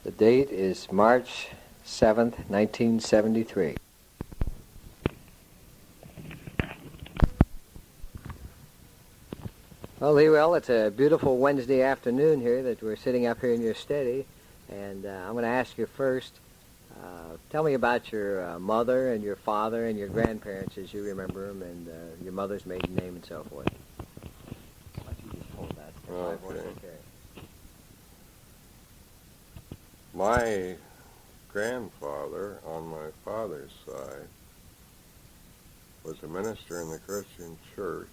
The date is March 7th, 1973. Well, Leewell, it's a beautiful Wednesday afternoon here that we're sitting up here in your study, and I'm going to ask you first, tell me about your mother and your father and your grandparents as you remember them, and your mother's maiden name and so forth. Why don't you just hold that? Okay. My grandfather on my father's side was a minister in the Christian church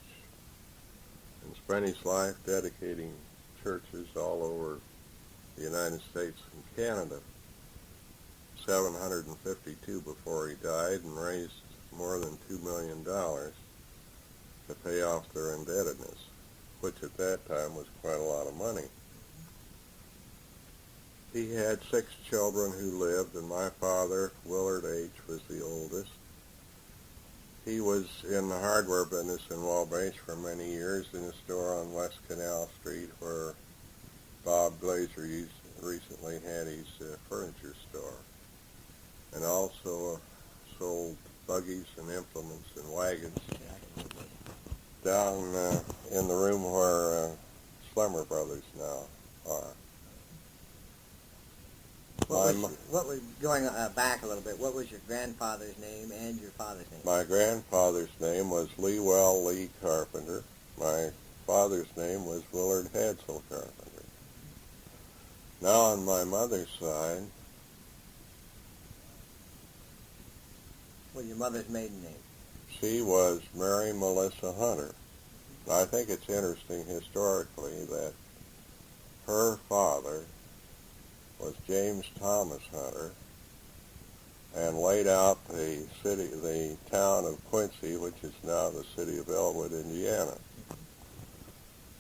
and spent his life dedicating churches all over the United States and Canada. 752 before he died, and raised more than $2 million to pay off their indebtedness, which at that time was quite a lot of money. He had 6 children who lived, and my father, Willard H., was the oldest. He was in the hardware business in Wabash for many years, in a store on West Canal Street where Bob Glazer recently had his furniture store, and also sold buggies and implements and wagons down in the room where Slemmer Brothers now are. What was going back a little bit? What was your grandfather's name and your father's name? My grandfather's name was Leewell Lee Carpenter. My father's name was Willard Hadsell Carpenter. Now on my mother's side, Well, your mother's maiden name? she was Mary Mellissa Hunter. I think it's interesting historically that her father was James Thomas Hunter, and laid out the town of Quincy, which is now the city of Elwood, Indiana.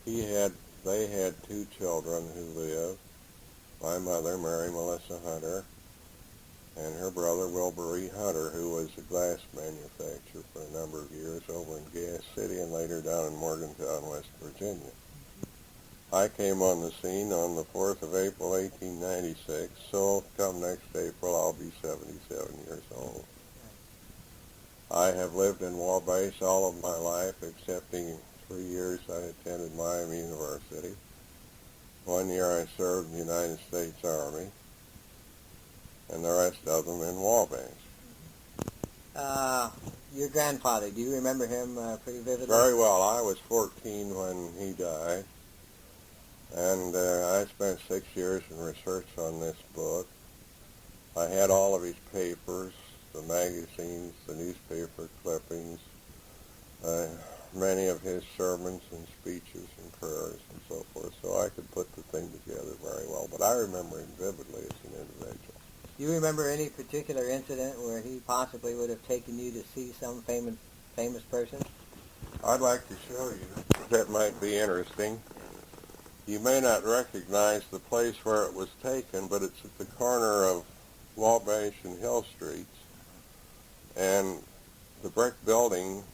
They had 2 children who lived. My mother, Mary Mellissa Hunter, and her brother, Wilbur E. Hunter, who was a glass manufacturer for a number of years over in Gas City and later down in Morgantown, West Virginia. I came on the scene on the 4th of April, 1896, so come next April I'll be 77 years old. I have lived in Wabash all of my life, excepting 3 years I attended Miami University. 1 year I served in the United States Army, and the rest of them in Wabash. Your grandfather, do you remember him pretty vividly? Very well. I was 14 when he died. And I spent 6 years in research on this book. I had all of his papers, the magazines, the newspaper clippings, many of his sermons and speeches and prayers and so forth, so I could put the thing together very well. But I remember him vividly as an individual. Do you remember any particular incident where he possibly would have taken you to see some famous person? I'd like to show you. That might be interesting. You may not recognize the place where it was taken, but it's at the corner of Wabash and Hill Streets, and the brick building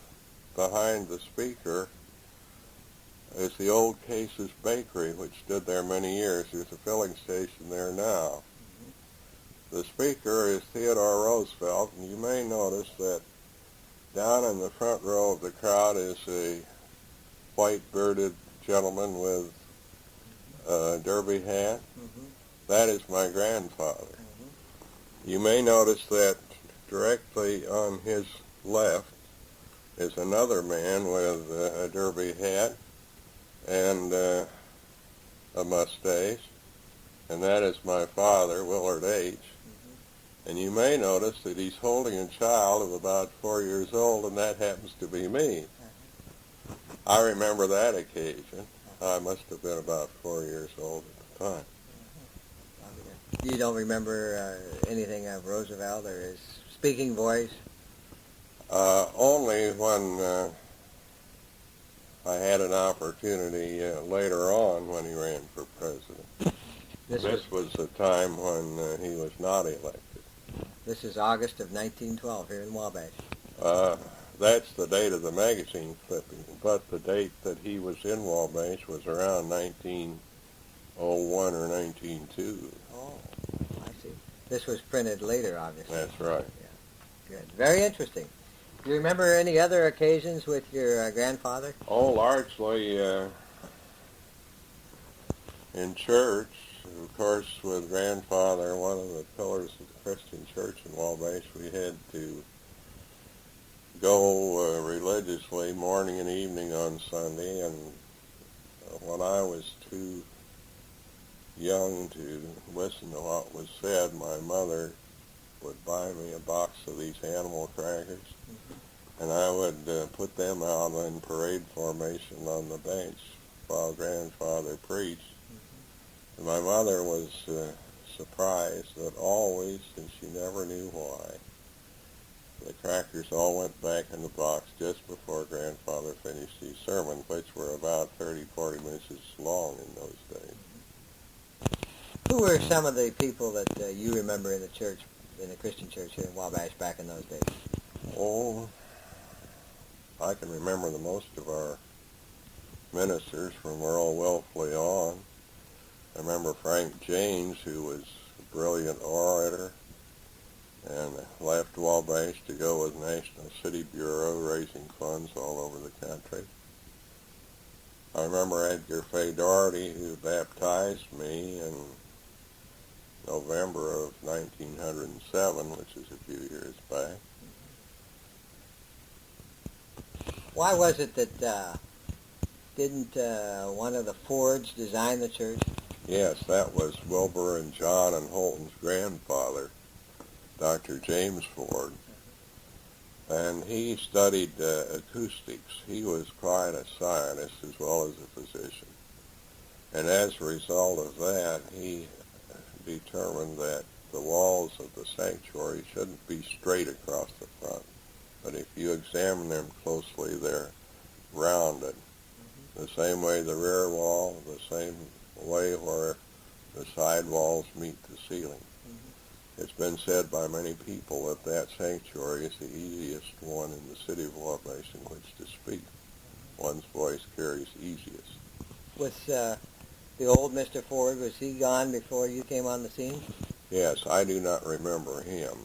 behind the speaker is the old Case's Bakery, which stood there many years. There's a filling station there now. The speaker is Theodore Roosevelt, and you may notice that down in the front row of the crowd is a white bearded gentleman with a derby hat. That is my grandfather. You may notice that directly on his left is another man with a derby hat and a mustache, and that is my father, Willard H. And you may notice that he's holding a child of about 4 years old, and that happens to be me. I remember that occasion. I must have been about 4 years old at the time. You don't remember anything of Roosevelt or his speaking voice? Only when I had an opportunity later on when he ran for president. This was a time when he was not elected. This is August of 1912 here in Wabash. That's the date of the magazine clipping, but the date that he was in Wabash was around 1901 or 1902. Oh. This was printed later, obviously. That's right. Yeah. Good. Very interesting. Do you remember any other occasions with your grandfather? Oh, largely in church. Of course, with grandfather, one of the pillars of the Christian church in Wabash, we had to go religiously morning and evening on Sunday, and when I was too young to listen to what was said, my mother would buy me a box of these animal crackers, and I would put them out in parade formation on the bench while grandfather preached. And my mother was surprised that always, and she never knew why, the crackers all went back in the box just before grandfather finished his sermon, which were about 30-40 minutes long in those days. Who were some of the people that you remember in the church, in the Christian church here in Wabash back in those days? Oh, I can remember the most of our ministers from Earl Wilfley on. I remember Frank James, who was a brilliant orator and left Wabash to go with National City Bureau raising funds all over the country. I remember Edgar Fay Doherty, who baptized me in November of 1907, which is a few years back. Why was it that didn't one of the Fords design the church? Yes, that was Wilbur and John and Holton's grandfather, Dr. James Ford, and he studied acoustics. He was quite a scientist as well as a physician, and as a result of that, he determined that the walls of the sanctuary shouldn't be straight across the front, but if you examine them closely, they're rounded, the same way the rear wall, the same way where the side walls meet the ceiling. It's been said by many people that that sanctuary is the easiest one in the city of Wabash in which to speak. One's voice carries easiest. Was the old Mr. Ford, was he gone before you came on the scene? Yes, I do not remember him.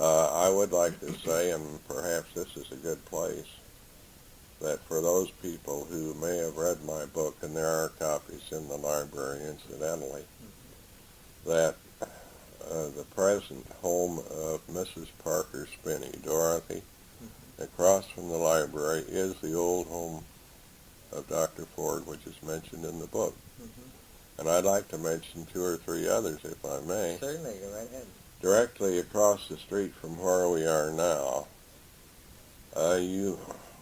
I would like to say, and perhaps this is a good place, that for those people who may have read my book, and there are copies in the library incidentally, that the present home of Mrs. Parker Spinney, Dorothy, across from the library is the old home of Dr. Ford, which is mentioned in the book. And I'd like to mention two or three others, if I may. Certainly, go right ahead. Directly across the street from where we are now, you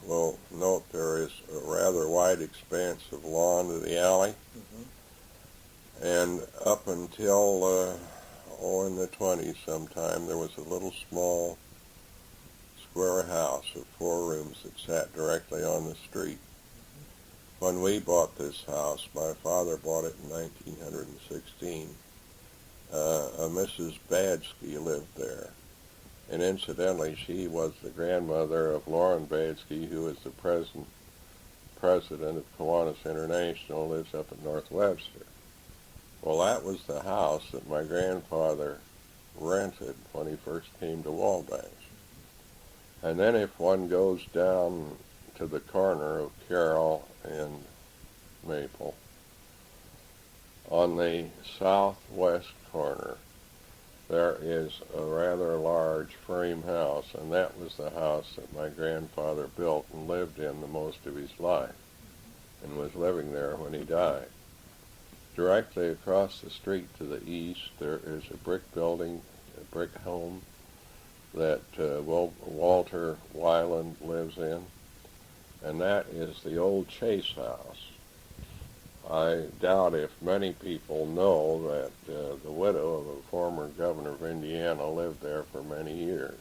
will note there is a rather wide expanse of lawn to the alley. And up until, in the 20s sometime, there was a little small square house of 4 rooms that sat directly on the street. When we bought this house, my father bought it in 1916. A Mrs. Badsky lived there. And incidentally, she was the grandmother of Lauren Badsky, who is the present president of Kiwanis International, lives up at North Webster. Well, that was the house that my grandfather rented when he first came to Wabash. And then if one goes down to the corner of Carroll and Maple, on the southwest corner, there is a rather large frame house, and that was the house that my grandfather built and lived in the most of his life, and was living there when he died. Directly across the street to the east, there is a brick building, a brick home, that Walter Weiland lives in, and that is the old Chase House. I doubt if many people know that the widow of a former governor of Indiana lived there for many years.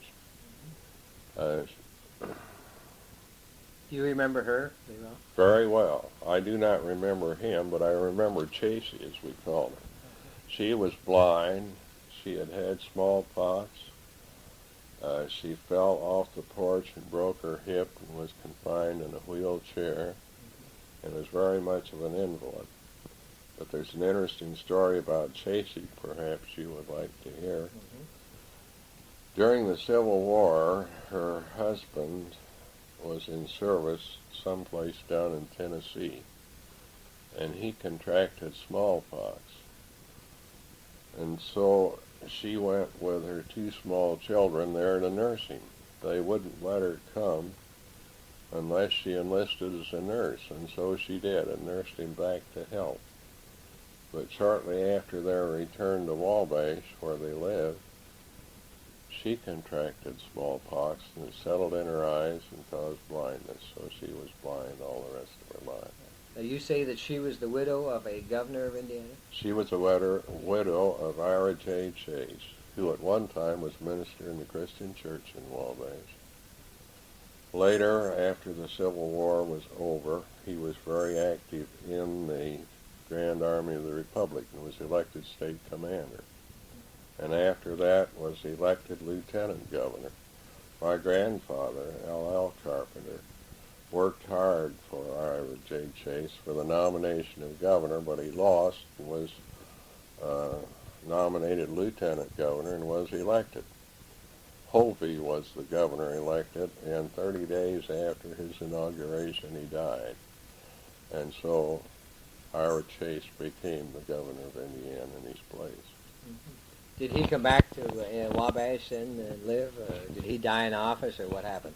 Do you remember her? Very well. I do not remember him, but I remember Chasey, as we called her. She was blind. She had had smallpox. She fell off the porch and broke her hip and was confined in a wheelchair and was very much of an invalid. But there's an interesting story about Chasey perhaps you would like to hear. Mm-hmm. During the Civil War, her husband was in service someplace down in Tennessee, and he contracted smallpox. And so she went with her 2 small children there to nurse him. They wouldn't let her come unless she enlisted as a nurse, and so she did, and nursed him back to health. But shortly after their return to Wabash, where they lived, she contracted smallpox, and it settled in her eyes and caused blindness, so she was blind all the rest of her life. Now, you say that she was the widow of a governor of Indiana? She was a widow of Ira J. Chase, who at one time was minister in the Christian church in Wabash. Later, after the Civil War was over, he was very active in the Grand Army of the Republic and was elected state commander. And after that was elected lieutenant governor. My grandfather, L.L. Carpenter, worked hard for Ira J. Chase for the nomination of governor, but he lost and was nominated lieutenant governor and was elected. Hovey was the governor elected, and 30 days after his inauguration he died. And so Ira Chase became the governor of Indiana in his place. Mm-hmm. Did he come back to Wabash and live, or did he die in office, or what happened?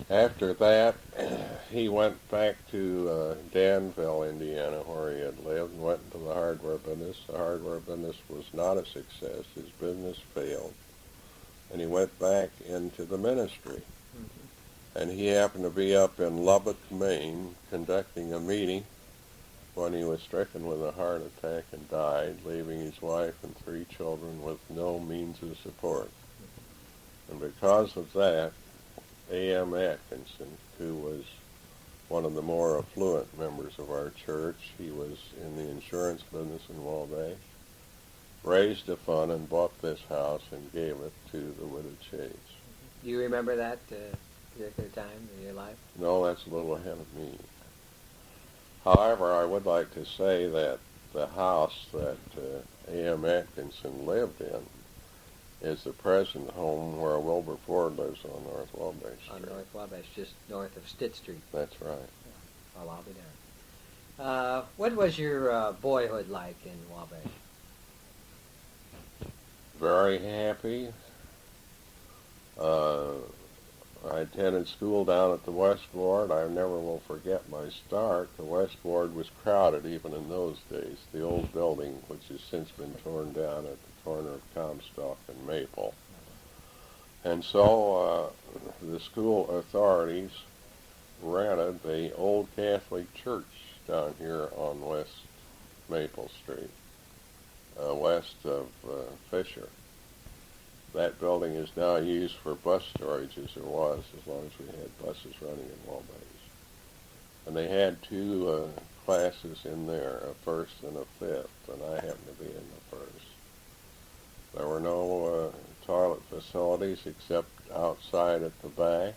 After that, he went back to Danville, Indiana, where he had lived, and went into the hardware business. The hardware business was not a success. His business failed, and he went back into the ministry. Mm-hmm. And he happened to be up in Lubbock, Maine, conducting a meeting when he was stricken with a heart attack and died, leaving his wife and 3 children with no means of support. And because of that, A.M. Atkinson, who was one of the more affluent members of our church, he was in the insurance business in Wabash, raised a fund and bought this house and gave it to the widow Chase. Do you remember that particular time in your life? No, that's a little ahead of me. However, I would like to say that the house that A.M. Atkinson lived in is the present home where Wilbur Ford lives on North Wabash Street. On North Wabash, just north of Stitt Street. That's right. Yeah. Well, I'll be there. What was your boyhood like in Wabash? Very happy. I attended school down at the West Ward. I never will forget my start. The West Ward was crowded even in those days. The old building, which has since been torn down at the corner of Comstock and Maple. And so the school authorities rented the old Catholic church down here on West Maple Street, west of Fisher. That building is now used for bus storage, as there was, as long as we had buses running in Wabash. And they had 2 classes in there, a first and a fifth, and I happened to be in the first. There were no toilet facilities except outside at the back.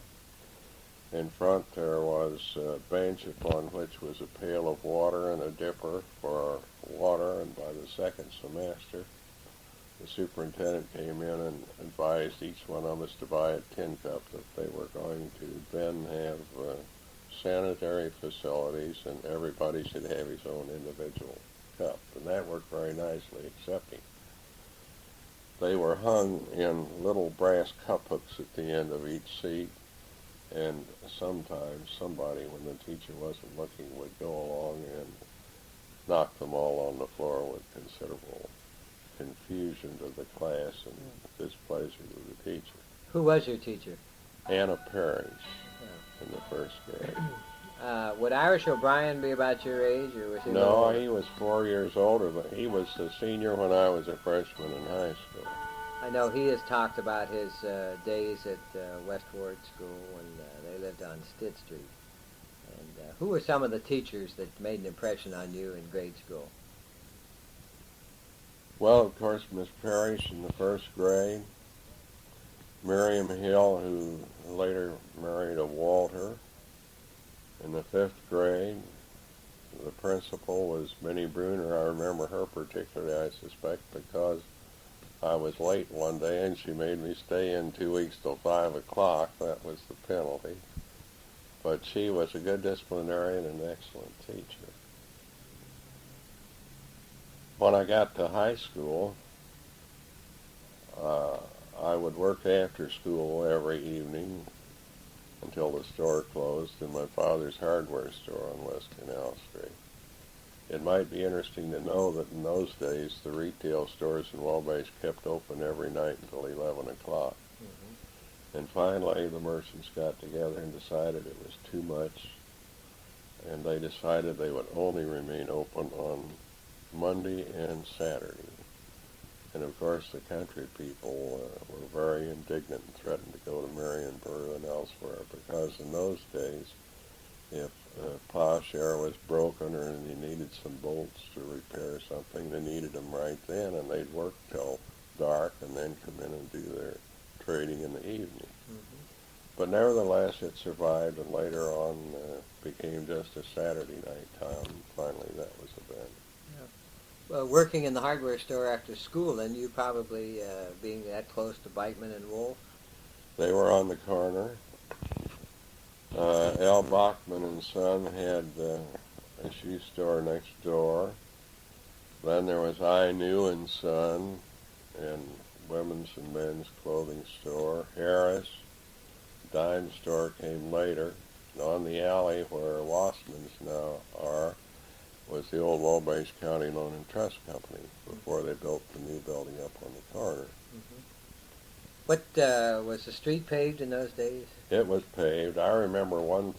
In front there was a bench upon which was a pail of water and a dipper for water, and by the second semester the superintendent came in and advised each one of us to buy a tin cup if they were going to then have sanitary facilities, and everybody should have his own individual cup. And that worked very nicely, excepting they were hung in little brass cup hooks at the end of each seat, and sometimes somebody, when the teacher wasn't looking, would go along and knock them all on the floor with considerable confusion to the class and displeasure to the teacher. Who was your teacher? Anna Parrish in the first grade. Would Irish O'Brien be about your age, or was he? No, he was 4 years older. But he was a senior when I was a freshman in high school. I know he has talked about his days at West Ward School when they lived on Stitt Street. And who were some of the teachers that made an impression on you in grade school? Well, of course, Miss Parrish in the first grade, Miriam Hill, who later married a Walter, in the 5th grade, the principal was Minnie Bruner. I remember her particularly, I suspect, because I was late one day and she made me stay in 2 weeks till 5 o'clock. That was the penalty. But she was a good disciplinarian and an excellent teacher. When I got to high school, I would work after school every evening until the store closed in my father's hardware store on West Canal Street. It might be interesting to know that in those days the retail stores in Wabash kept open every night until 11 o'clock. Mm-hmm. And finally the merchants got together and decided it was too much, and they decided they would only remain open on Monday and Saturday. And of course the country people were very indignant and threatened to go to Marionborough and elsewhere, because in those days, if posh air was broken or they needed some bolts to repair something, they needed them right then, and they'd work till dark and then come in and do their trading in the evening. Mm-hmm. But nevertheless, it survived, and later on became just a Saturday night town. Finally, that was abandoned. Well, working in the hardware store after school, then you probably, being that close to Beitman and Wolf? They were on the corner. Al Bachman and Son had a shoe store next door. Then there was I Knew and Son, and women's and men's clothing store. Harris, dime store came later. And on the alley where Wassman's now are was the old Wabash County Loan and Trust Company before they built the new building up on the corner. Mm-hmm. What, was the street paved in those days? It was paved. I remember one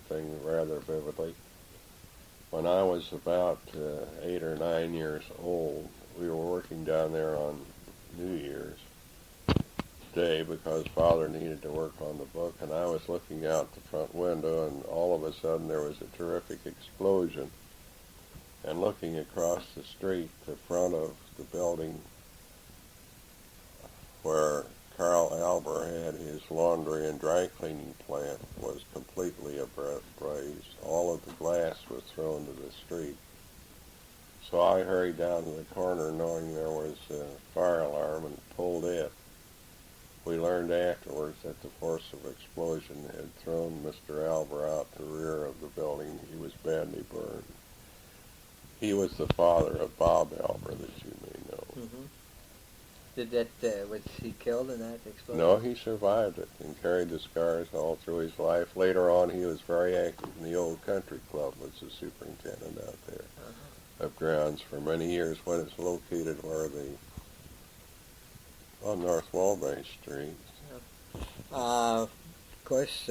thing rather vividly. When I was about 8 or 9 years old, we were working down there on New Year's Day because Father needed to work on the book, and I was looking out the front window, and all of a sudden there was a terrific explosion. And looking across the street, the front of the building where Carl Albert had his laundry and dry cleaning plant was completely ablaze. All of the glass was thrown to the street. So I hurried down to the corner knowing there was a fire alarm and pulled it. We learned afterwards that the force of explosion had thrown Mr. Albert out the rear of the building. He was badly burned. He was the father of Bob Albert, that you may know. Mm-hmm. Did that, was he killed in that explosion? No, he survived it and carried the scars all through his life. Later on, he was very active in the old country club, was the superintendent out there of grounds for many years when it's located where on North Wabash Street. Of course,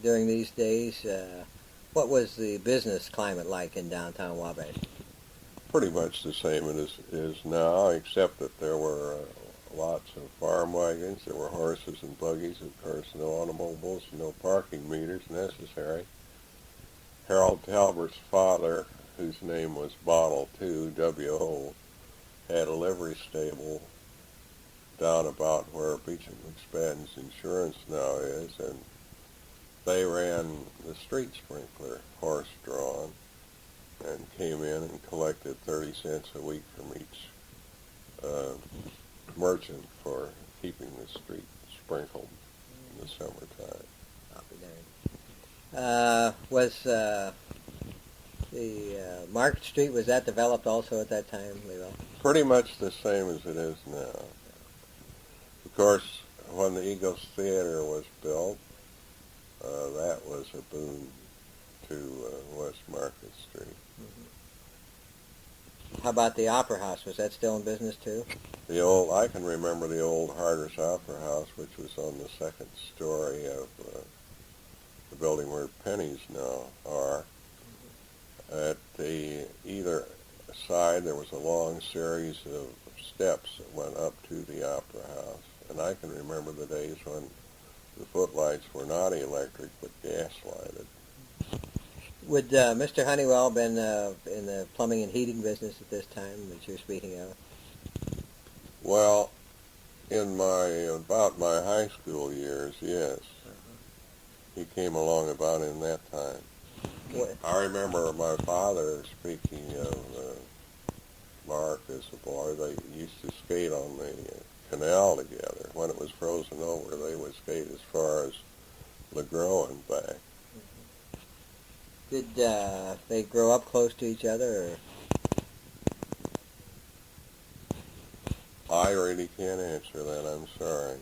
during these days, what was the business climate like in downtown Wabash? Pretty much the same as it is now, except that there were lots of farm wagons. There were horses and buggies, of course, no automobiles, no parking meters necessary. Harold Talbert's father, whose name was Bottle too, W.O., had a livery stable down about where Beecham McSpadden's Insurance now is, and they ran the street sprinkler, horse-drawn, and came in and collected 30 cents a week from each merchant for keeping the street sprinkled in the summertime. I'll be darned. Was the Market Street, was that developed also at that time, Leewell? Pretty much the same as it is now. Of course, when the Eagles Theater was built, that was a boon to West Market Street. Mm-hmm. How about the Opera House? Was that still in business too? I can remember the old Harder's Opera House, which was on the second story of the building where Penny's now are. At the either side, there was a long series of steps that went up to the Opera House. And I can remember the days when the footlights were not electric, but gas-lighted. Would Mr. Honeywell been in the plumbing and heating business at this time that you're speaking of? Well, in about my high school years, yes. He came along about in that time. I remember my father speaking of Mark as a boy. They used to skate on the canal together. When it was frozen over, they would skate as far as LeGros and back. Did they grow up close to each other? I really can't answer that. I'm sorry.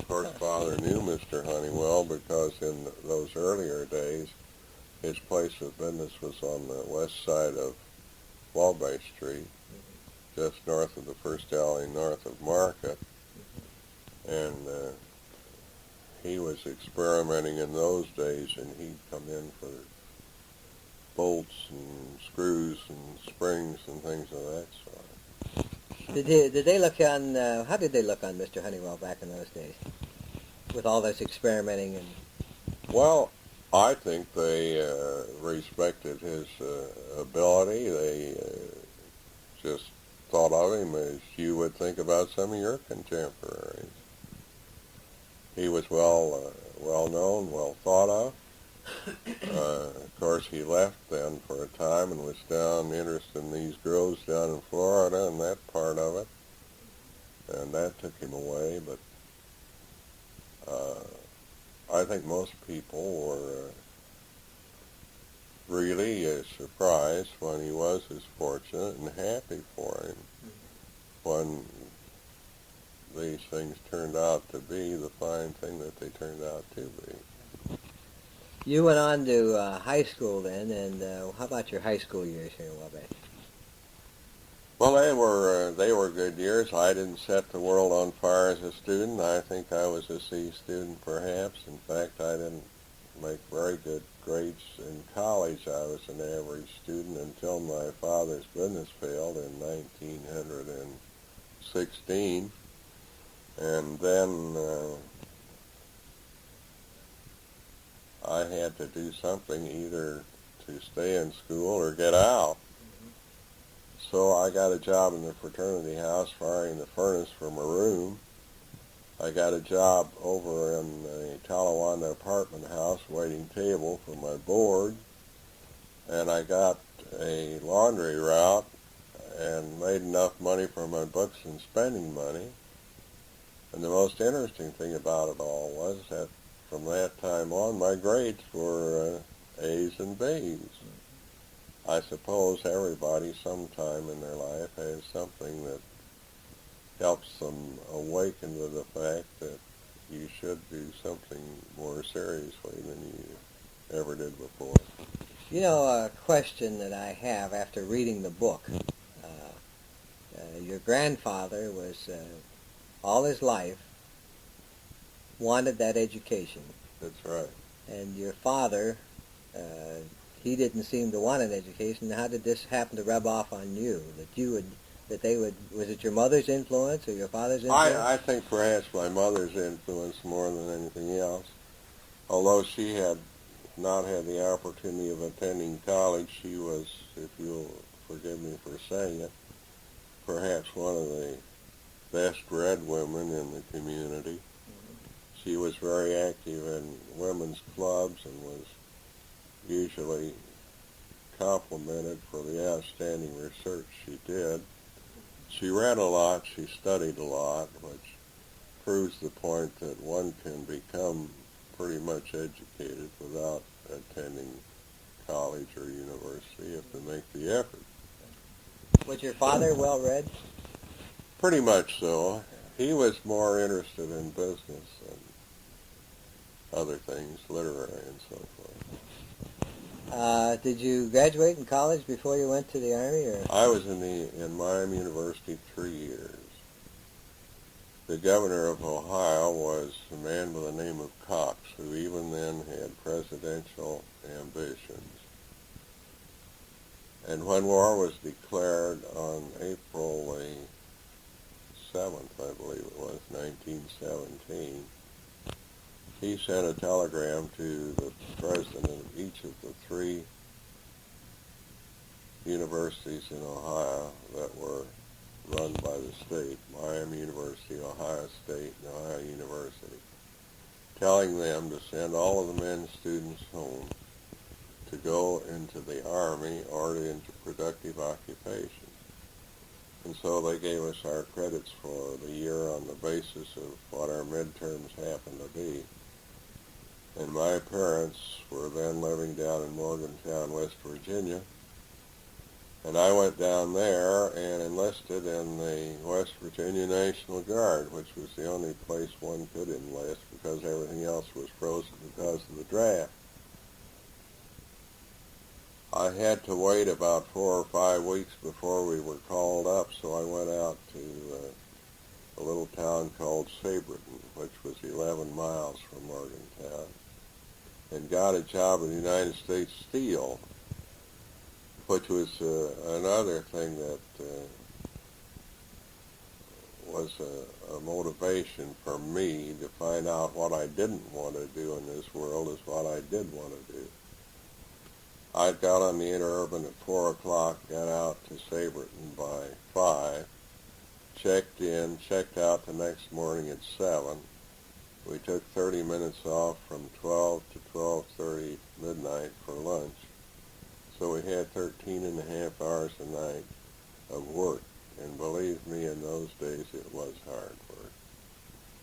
Of course, Father knew Mr. Honeywell because in those earlier days, his place of business was on the west side of Wabash Street, just north of the first alley north of Market. And he was experimenting in those days, and he'd come in for bolts and screws and springs and things of that sort. Did they look on? How did they look on Mr. Honeywell back in those days, with all this experimenting and? Well, I think they respected his ability. They just thought of him as you would think about some of your contemporaries. He was well known, well thought of. Of course, he left then for a time and was down interested in these groves down in Florida and that part of it, and that took him away. But I think most people were really surprised when he was as fortunate and happy for him when these things turned out to be the fine thing that they turned out to be. You went on to high school then, and how about your high school years here in Wabash? Well, they were good years. I didn't set the world on fire as a student. I think I was a C student, perhaps. In fact, I didn't make very good grades in college. I was an average student until my father's business failed in 1916, and then I had to do something either to stay in school or get out. So I got a job in the fraternity house firing the furnace for my room. I got a job over in the Talawanda apartment house waiting table for my board. And I got a laundry route and made enough money for my books and spending money. And the most interesting thing about it all was that from that time on, my grades were A's and B's. I suppose everybody sometime in their life has something that helps them awaken to the fact that you should do something more seriously than you ever did before. You know, a question that I have after reading the book. Your grandfather was, all his life, wanted that education. That's right. And your father, he didn't seem to want an education. How did this happen to rub off on you? Was it your mother's influence or your father's influence? I think perhaps my mother's influence more than anything else. Although she had not had the opportunity of attending college, she was, if you'll forgive me for saying it, perhaps one of the best read women in the community. She was very active in women's clubs and was usually complimented for the outstanding research she did. She read a lot, she studied a lot, which proves the point that one can become pretty much educated without attending college or university if they make the effort. Was your father well read? Pretty much so. He was more interested in business than other things, literary and so forth. Did you graduate in college before you went to the Army? Or? I was in Miami University 3 years. The governor of Ohio was a man by the name of Cox, who even then had presidential ambitions. And when war was declared on April the 7th, I believe it was, 1917, he sent a telegram to the president of each of the 3 universities in Ohio that were run by the state, Miami University, Ohio State, and Ohio University, telling them to send all of the men students home to go into the Army or into productive occupations. And so they gave us our credits for the year on the basis of what our midterms happened to be. And my parents were then living down in Morgantown, West Virginia. And I went down there and enlisted in the West Virginia National Guard, which was the only place one could enlist because everything else was frozen because of the draft. I had to wait about 4 or 5 weeks before we were called up, so I went out to a little town called Sabreton, which was 11 miles from Morgantown, and got a job in the United States Steel, which was another thing that was a motivation for me to find out what I didn't want to do in this world is what I did want to do. I got on the interurban at 4 o'clock, got out to Sabreton by 5, checked in, checked out the next morning at 7. We took 30 minutes off from 12 to 12:30 midnight for lunch. So we had 13 and a half hours a night of work. And believe me, in those days it was hard work.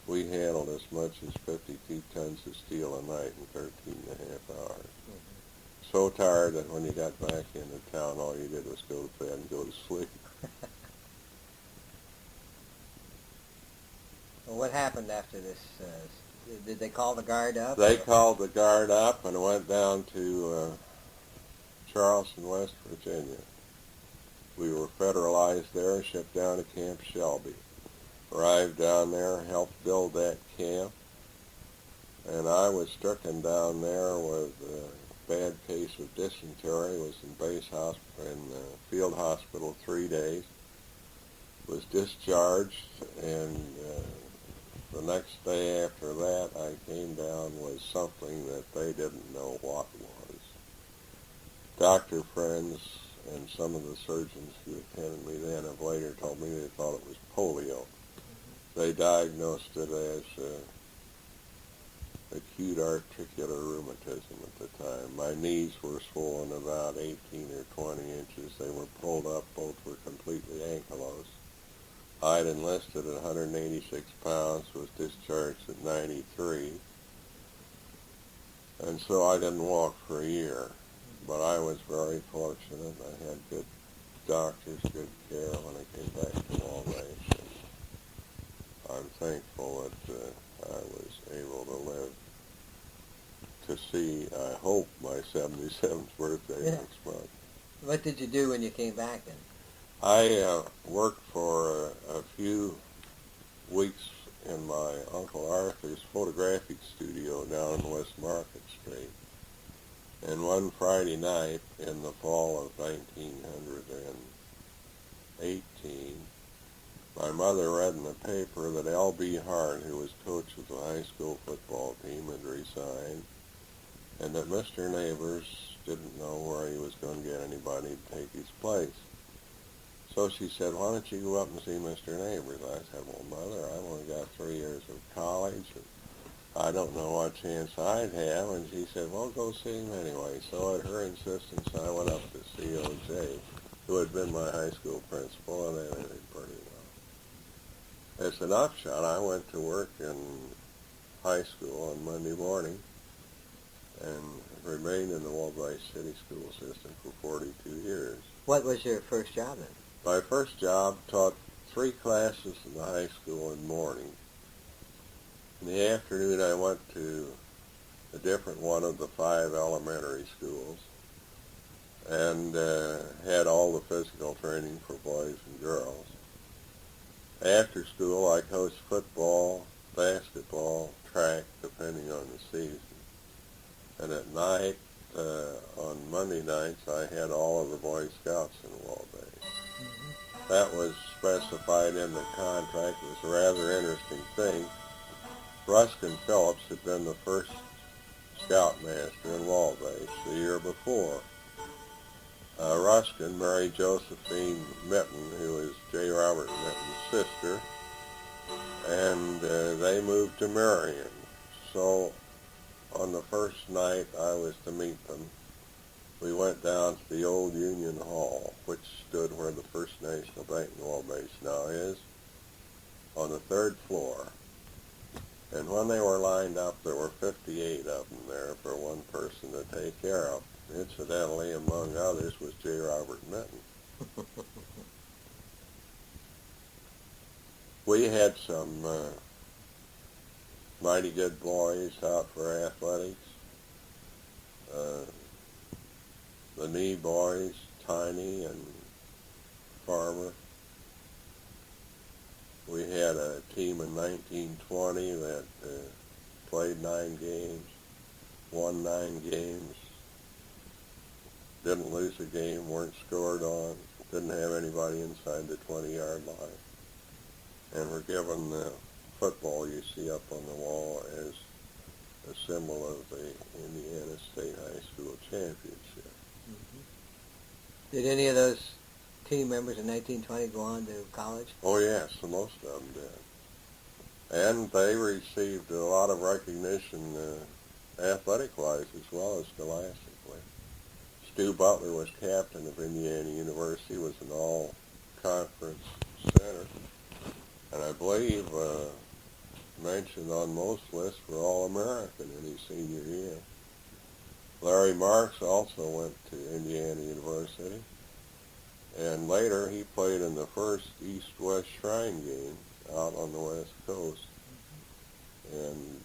We handled as much as 52 tons of steel a night in 13 and a half hours. So tired that when you got back into town, all you did was go to bed and go to sleep. Well, what happened after this? Did they call the guard up? They called the guard up and went down to Charleston, West Virginia. We were federalized there, shipped down to Camp Shelby. Arrived down there, helped build that camp, and I was stricken down there with a bad case of dysentery. Was in field hospital 3 days. Was discharged, and the next day after that, I came down with something that they didn't know what was. Doctor friends and some of the surgeons who attended me then have later told me they thought it was polio. They diagnosed it as acute articular rheumatism at the time. My knees were swollen about 18 or 20 inches. They were pulled up. Both were completely ankylosed. I'd enlisted at 186 pounds, was discharged at 93, and so I didn't walk for a year. But I was very fortunate. I had good doctors, good care when I came back to Wabash. I'm thankful that I was able to live to see, I hope, my 77th birthday next month. What did you do when you came back then? I worked for a few weeks in my Uncle Arthur's photographic studio down on West Market Street. And one Friday night in the fall of 1918, my mother read in the paper that L.B. Hart, who was coach of the high school football team, had resigned, and that Mr. Neighbors didn't know where he was going to get anybody to take his place. So she said, why don't you go up and see Mr. Neighbors? I said, well, Mother, I've only got 3 years of college, and I don't know what chance I'd have. And she said, well, go see him anyway. So at her insistence, I went up to see O.J., who had been my high school principal, and they did pretty well. As an upshot, I went to work in high school on Monday morning and remained in the Wabash City school system for 42 years. What was your first job then? My first job taught 3 classes in the high school in the morning. In the afternoon, I went to a different one of the 5 elementary schools and had all the physical training for boys and girls. After school, I coached football, basketball, track, depending on the season. And at night, on Monday nights, I had all of the Boy Scouts in Wabash. That was specified in the contract. It was a rather interesting thing. Ruskin Phillips had been the first scoutmaster in Wabash the year before. Ruskin married Josephine Mitten, who is J. Robert Mitten's sister, and they moved to Marion. So on the first night I was to meet them, we went down to the old Union Hall, which stood where the First National Bank in Wabash now is, on the third floor. And when they were lined up, there were 58 of them there for one person to take care of. Incidentally, among others, was J. Robert Minton. We had some mighty good boys out for athletics. The knee boys, Tiny and Farmer. We had a team in 1920 that played 9 games, won 9 games, didn't lose a game, weren't scored on, didn't have anybody inside the 20-yard line. And we're given the football you see up on the wall as a symbol of the Indiana State High School Championship. Mm-hmm. Did any of those team members in 1920 go on to college? Oh, yes, most of them did. And they received a lot of recognition athletic-wise as well as scholastically. Stu Butler was captain of Indiana University, was an all-conference center, and I believe mentioned on most lists for All-American in his senior year. Larry Marks also went to Indiana University, and later he played in the first East-West Shrine game out on the West Coast. And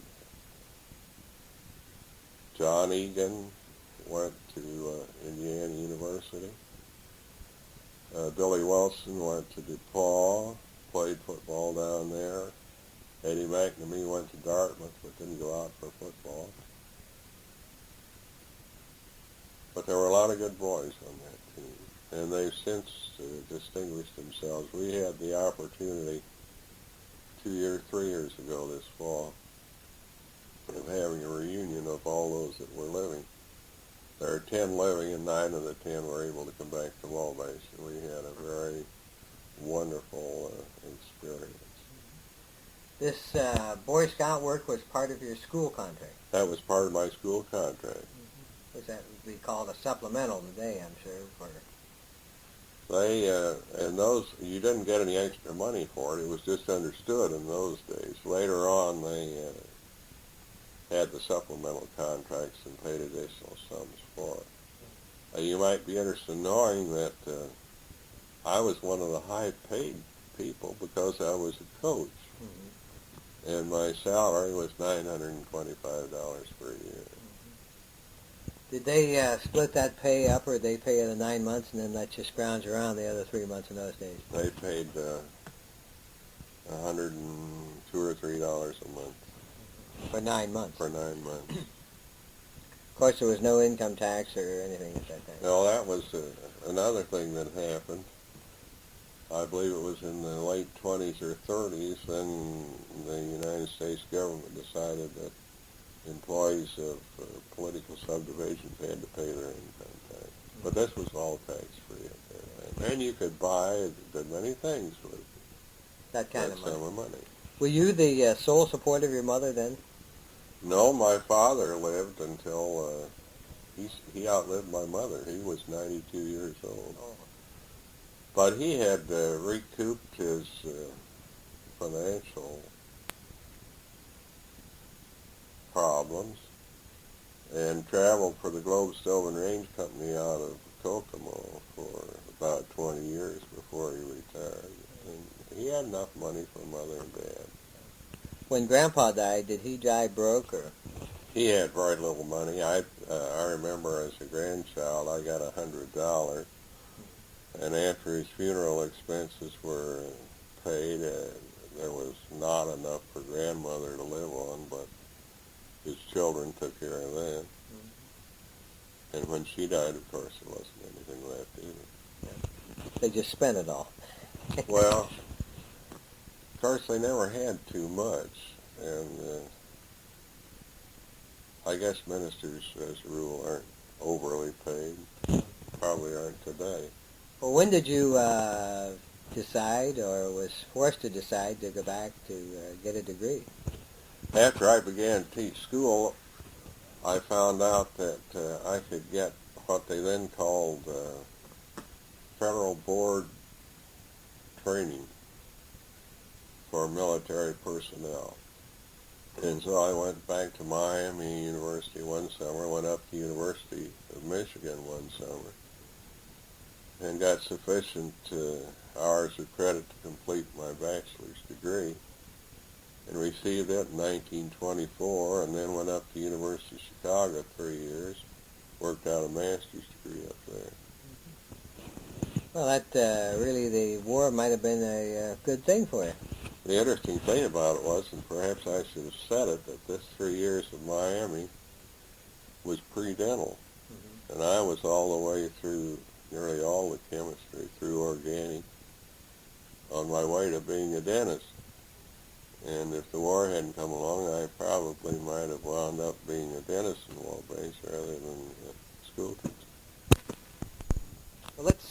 John Egan went to Indiana University. Billy Wilson went to DePaul, played football down there. Eddie McNamee went to Dartmouth but didn't go out for football. But there were a lot of good boys on that team, and they've since distinguished themselves. We had the opportunity 3 years ago this fall of having a reunion of all those that were living. There are 10 living, and 9 of the 10 were able to come back to Wabash, and we had a very wonderful experience. This Boy Scout work was part of your school contract? That was part of my school contract. Mm-hmm. Was that would be called a supplemental today, I'm sure, for... They, and those, you didn't get any extra money for it. It was just understood in those days. Later on, they had the supplemental contracts and paid additional sums for it. You might be interested in knowing that I was one of the high-paid people because I was a coach. Mm-hmm. And my salary was $925 per year. Did they split that pay up, or did they pay you the 9 months and then let you scrounge around the other 3 months in those days? They paid $102 or $3 a month. For 9 months? For 9 months. Of course, there was no income tax or anything at that time. No, that was another thing that happened. I believe it was in the late 20s or 30s, then the United States government decided that employees of political subdivisions had to pay their income tax. But this was all tax-free at that time. And you could buy many things with that kind of sum of money. Were you the sole support of your mother then? No, my father lived until he outlived my mother. He was 92 years old. Oh. But he had recouped his financial problems and traveled for the Globe Stove and Range Company out of Kokomo for about 20 years before he retired. And he had enough money for Mother and Dad. When Grandpa died, did he die broke, or? He had very little money. I remember as a grandchild, I got $100, and after his funeral expenses were paid, there was not enough for grandmother to live on, but his children took care of that. Mm-hmm. And when she died, of course, there wasn't anything left either. Yeah. They just spent it all. Well, of course, they never had too much, and I guess ministers, as a rule, aren't overly paid. Probably aren't today. Well, when did you decide, or was forced to decide, to go back to get a degree? After I began to teach school, I found out that I could get what they then called Federal Board Training for military personnel. And so I went back to Miami University one summer, went up to University of Michigan one summer, and got sufficient hours of credit to complete my bachelor's degree, and received it in 1924, and then went up to University of Chicago 3 years, worked out a master's degree up there. Well, that really, the war might have been a good thing for you. The interesting thing about it was, and perhaps I should have said it, that this 3 years of Miami was pre-dental. Mm-hmm. And I was all the way through nearly all the chemistry, through organic, on my way to being a dentist. And if the war hadn't come along, I probably might have wound up being a dentist in Wabash rather than a school teacher. Well, let's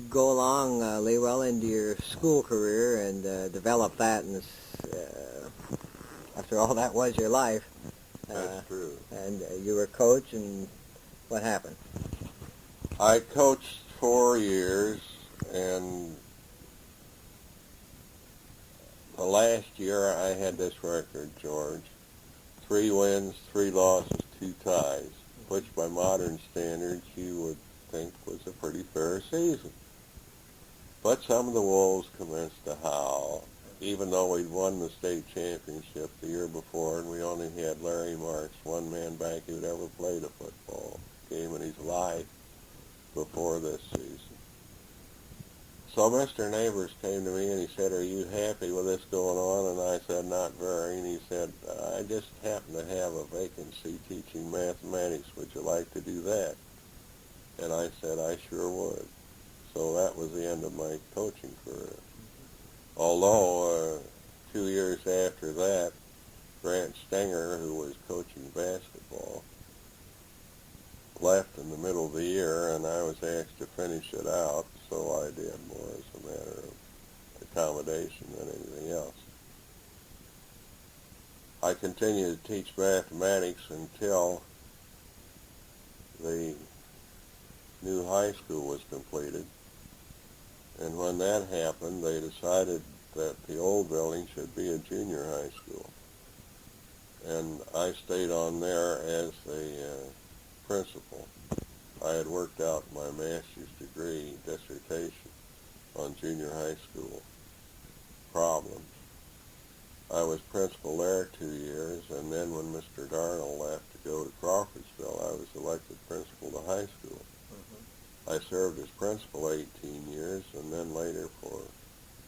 go along, Leewell, into your school career and develop that. And after all, that was your life. That's true. And you were a coach, and what happened? I coached 4 years, and the last year I had this record, George. 3 wins, 3 losses, 2 ties, which by modern standards you would think was a pretty fair season. But some of the Wolves commenced to howl, even though we'd won the state championship the year before, and we only had Larry Marks, one man back who'd ever played a football game in his life before this season. So Mr. Neighbors came to me and he said, "Are you happy with this going on?" And I said, "Not very." And he said, "I just happen to have a vacancy teaching mathematics. Would you like to do that?" And I said, "I sure would." So that was the end of my coaching career. Although 2 years after that, Grant Stenger, who was coaching basketball, left in the middle of the year, and I was asked to finish it out, so I did, more as a matter of accommodation than anything else. I continued to teach mathematics until the new high school was completed, and when that happened, they decided that the old building should be a junior high school, and I stayed on there as the principal. I had worked out my master's degree dissertation on junior high school problems. I was principal there 2 years, and then when Mr. Darnell left to go to Crawfordsville, I was elected principal to high school. Mm-hmm. I served as principal 18 years, and then later for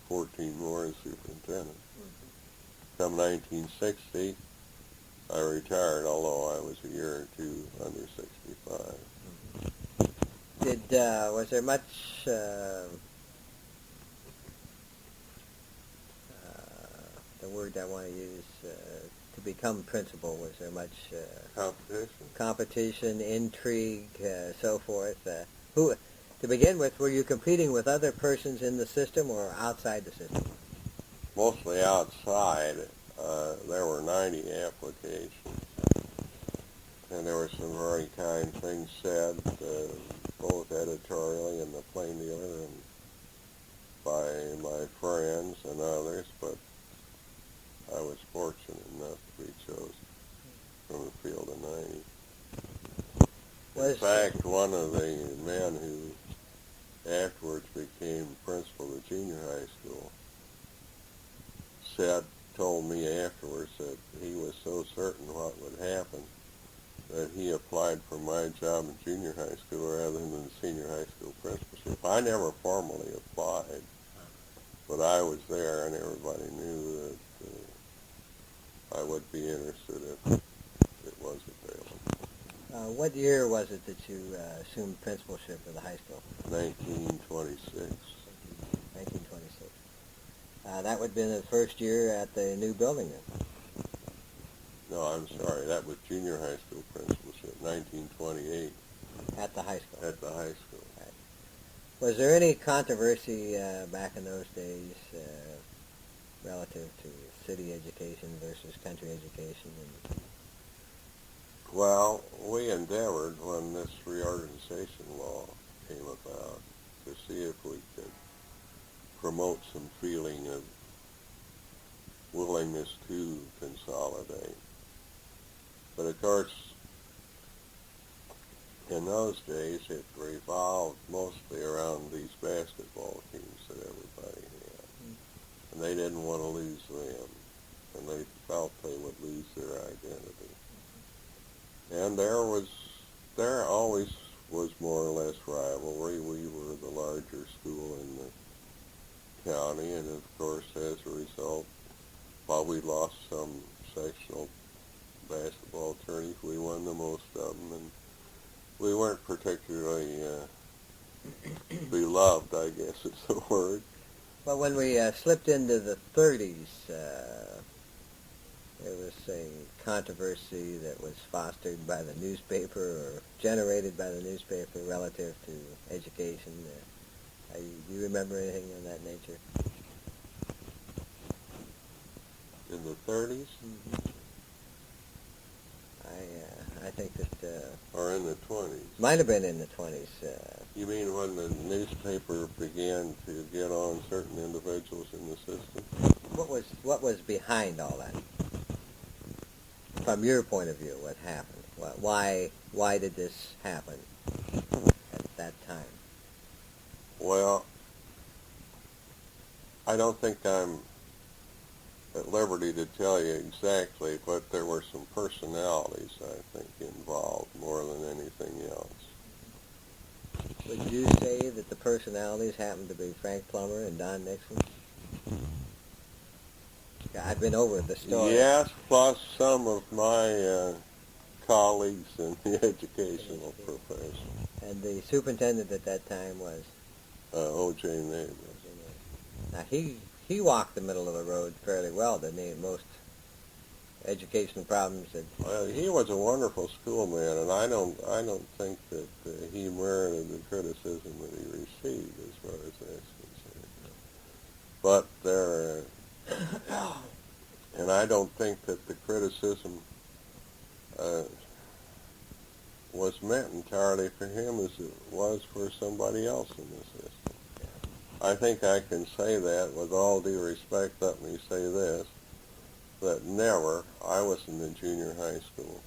14 more as superintendent. Mm-hmm. Come 1960, I retired, although I was a year or two under 65. Was there much the word I want to use to become principal? Was there much competition, intrigue, so forth? Who, to begin with, were you competing with other persons in the system or outside the system? Mostly outside. There were 90 applications, and there were some very kind things said, both editorially in the Plain Dealer and by my friends and others, but I was fortunate enough to be chosen from a field of 90. In fact, one of the men who afterwards became principal of the junior high school told me afterwards that he was so certain what would happen that he applied for my job in junior high school rather than the senior high school principalship. I never formally applied, but I was there, and everybody knew that I would be interested if it was available. What year was it that you assumed principalship of the high school? 1926. 1926. That would have been the first year at the new building then? No, I'm sorry. That was junior high school principalship, 1928. At the high school? At the high school. Right. Was there any controversy back in those days relative to city education versus country education? Well, we endeavored when this reorganization law came about to see if we could promote some feeling of willingness to consolidate. But of course, in those days, it revolved mostly around these basketball teams that everybody had. And they didn't want to lose them, and they felt they would lose their identity. And there always was more or less rivalry. We were the larger school in the county, and of course, as a result, while we lost some sectional basketball tourneys, we won the most of them, and we weren't particularly beloved, I guess is the word. Well, when we slipped into the 30s, there was a controversy that was fostered by the newspaper or generated by the newspaper relative to education. Do you remember anything of that nature? In the 30s? Mm-hmm. I think that... or in the 20s? Might have been in the 20s. You mean when the newspaper began to get on certain individuals in the system? What was behind all that? From your point of view, what happened? Why did this happen at that time? Well, I don't think I'm at liberty to tell you exactly, but there were some personalities, I think, involved more than anything else. Would you say that the personalities happened to be Frank Plummer and Don Nixon? I've been over the story. Yes, plus some of my colleagues in the educational profession. And the superintendent at that time was? O.J. Neighbor. Now, he walked the middle of the road fairly well, didn't he? Most educational problems that... Well, he was a wonderful schoolman, and I don't think that he merited the criticism that he received as far as that's concerned. But there, and I don't think that the criticism was meant entirely for him as it was for somebody else in the system. I think I can say that with all due respect. Let me say this, that never, I was in the junior high school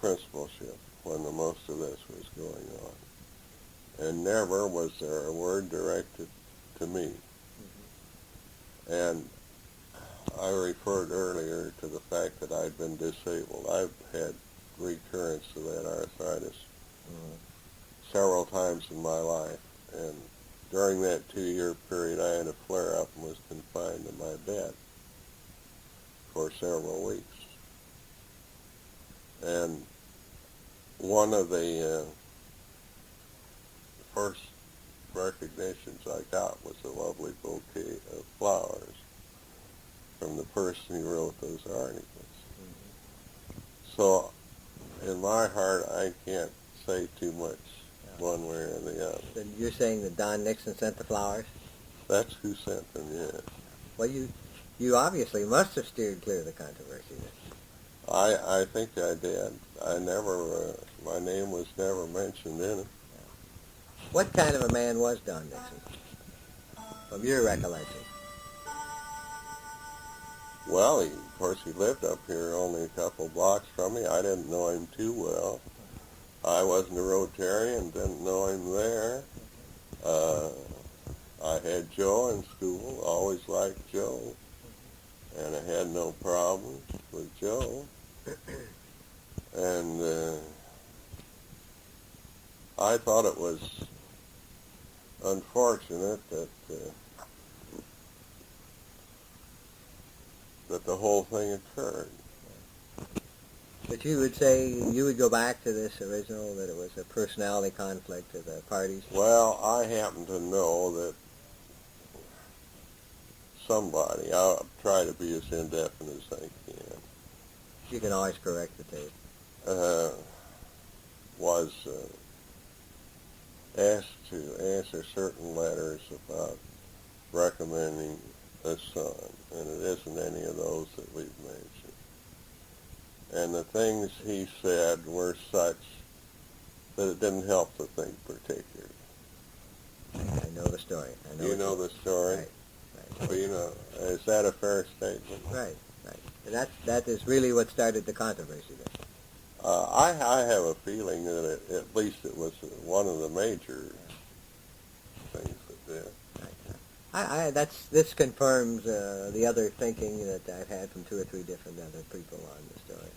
principalship when the most of this was going on, and never was there a word directed to me. Mm-hmm. And I referred earlier to the fact that I'd been disabled. I've had recurrence of that arthritis several times in my life, and during that 2-year period, I had a flare-up and was confined to my bed for several weeks. And one of the first recognitions I got was a lovely bouquet of flowers from the person who wrote those articles. Mm-hmm. So, in my heart, I can't say too much one way or the other. Then you're saying that Don Nixon sent the flowers? That's who sent them, yes. Well, you obviously must have steered clear of the controversy then. I think I did. I never, my name was never mentioned in it. What kind of a man was Don Nixon, from your recollection? Well, of course, he lived up here only a couple blocks from me. I didn't know him too well. I wasn't a Rotarian, didn't know him there. I had Joe in school, always liked Joe, and I had no problems with Joe. And I thought it was unfortunate that the whole thing occurred. But you would say, you would go back to this original, that it was a personality conflict of the parties? Well, I happen to know that somebody, I'll try to be as indefinite as I can. You can always correct the tape. Was asked to answer certain letters about recommending a son, and it isn't any of those that we've mentioned. and the things he said were such that it didn't help the thing particularly. I know the story. You know the story? Right. Well, you know, is that a fair statement? Right. And that is really what started the controversy then. I have a feeling that at least it was one of the major things that did. This confirms the other thinking that I've had from two or three different other people on the story.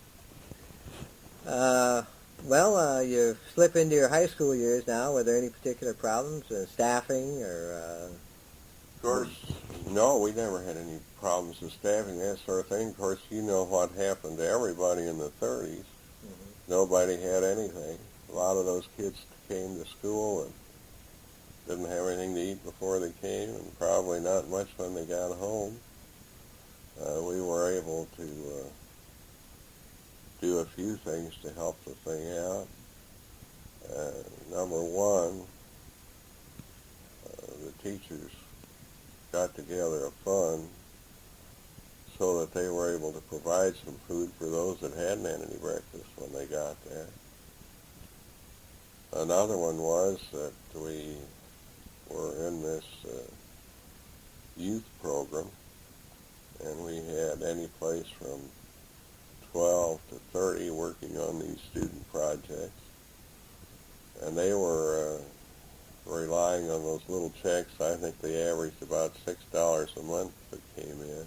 You slip into your high school years now. Were there any particular problems, staffing or? Of course, no, we never had any problems with staffing, that sort of thing. Of course, you know what happened to everybody in the 30s. Mm-hmm. Nobody had anything. A lot of those kids came to school and didn't have anything to eat before they came, and probably not much when they got home. We were able to do a few things to help the thing out. Number one, the teachers got together a fund so that they were able to provide some food for those that hadn't had any breakfast when they got there. Another one was that we were in this youth program, and we had any place from 12 to 30 working on these student projects, and they were relying on those little checks. I think they averaged about $6 a month that came in.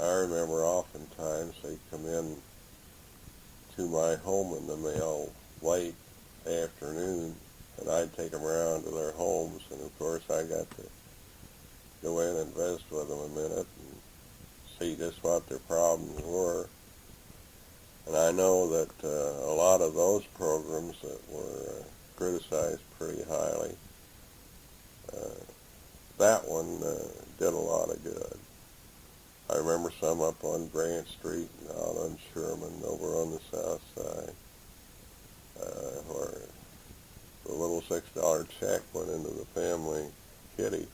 I remember oftentimes they'd come in to my home in the mail late afternoon, and I'd take them around to their homes, and of course I got to go in and visit with them a minute and see just what their problems were. And I know that a lot of those programs that were criticized pretty highly, that one did a lot of good. I remember some up on Grant Street and out on Sherman over on the south side, where the little $6 check went into the family kitty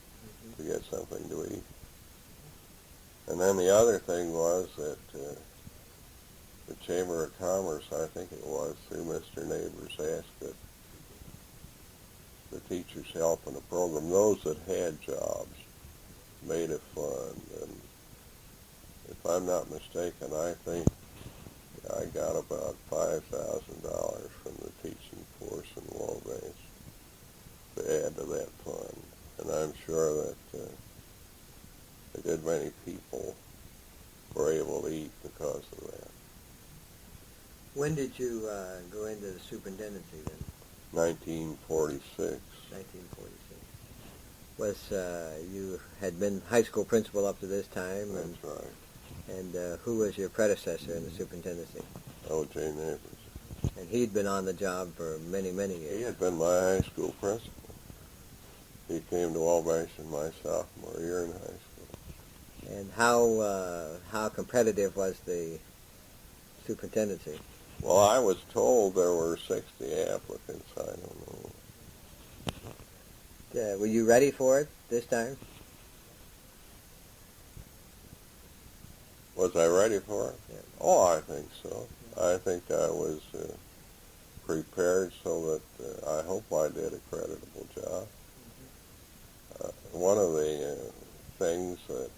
to get something to eat. And then the other thing was that the Chamber of Commerce, I think it was, through Mr. Neighbors, asked that the teachers help in the program. Those that had jobs made a fund, and if I'm not mistaken, I think I got about $5,000 from the teaching force in Wabash to add to that fund. And I'm sure that a good many people were able to eat because of that. When did you go into the superintendency then? 1946. 1946. You had been high school principal up to this time? That's right. And who was your predecessor in the superintendency? O.J. Neighbors. And he'd been on the job for many, many years. He had been my high school principal. He came to Wabash in my sophomore year in high school. And how competitive was the superintendency? Well, I was told there were 60 applicants. I don't know. Were you ready for it this time? Was I ready for it? Yeah. Oh, I think so. I think I was prepared so that I hope I did a creditable job. One of the things that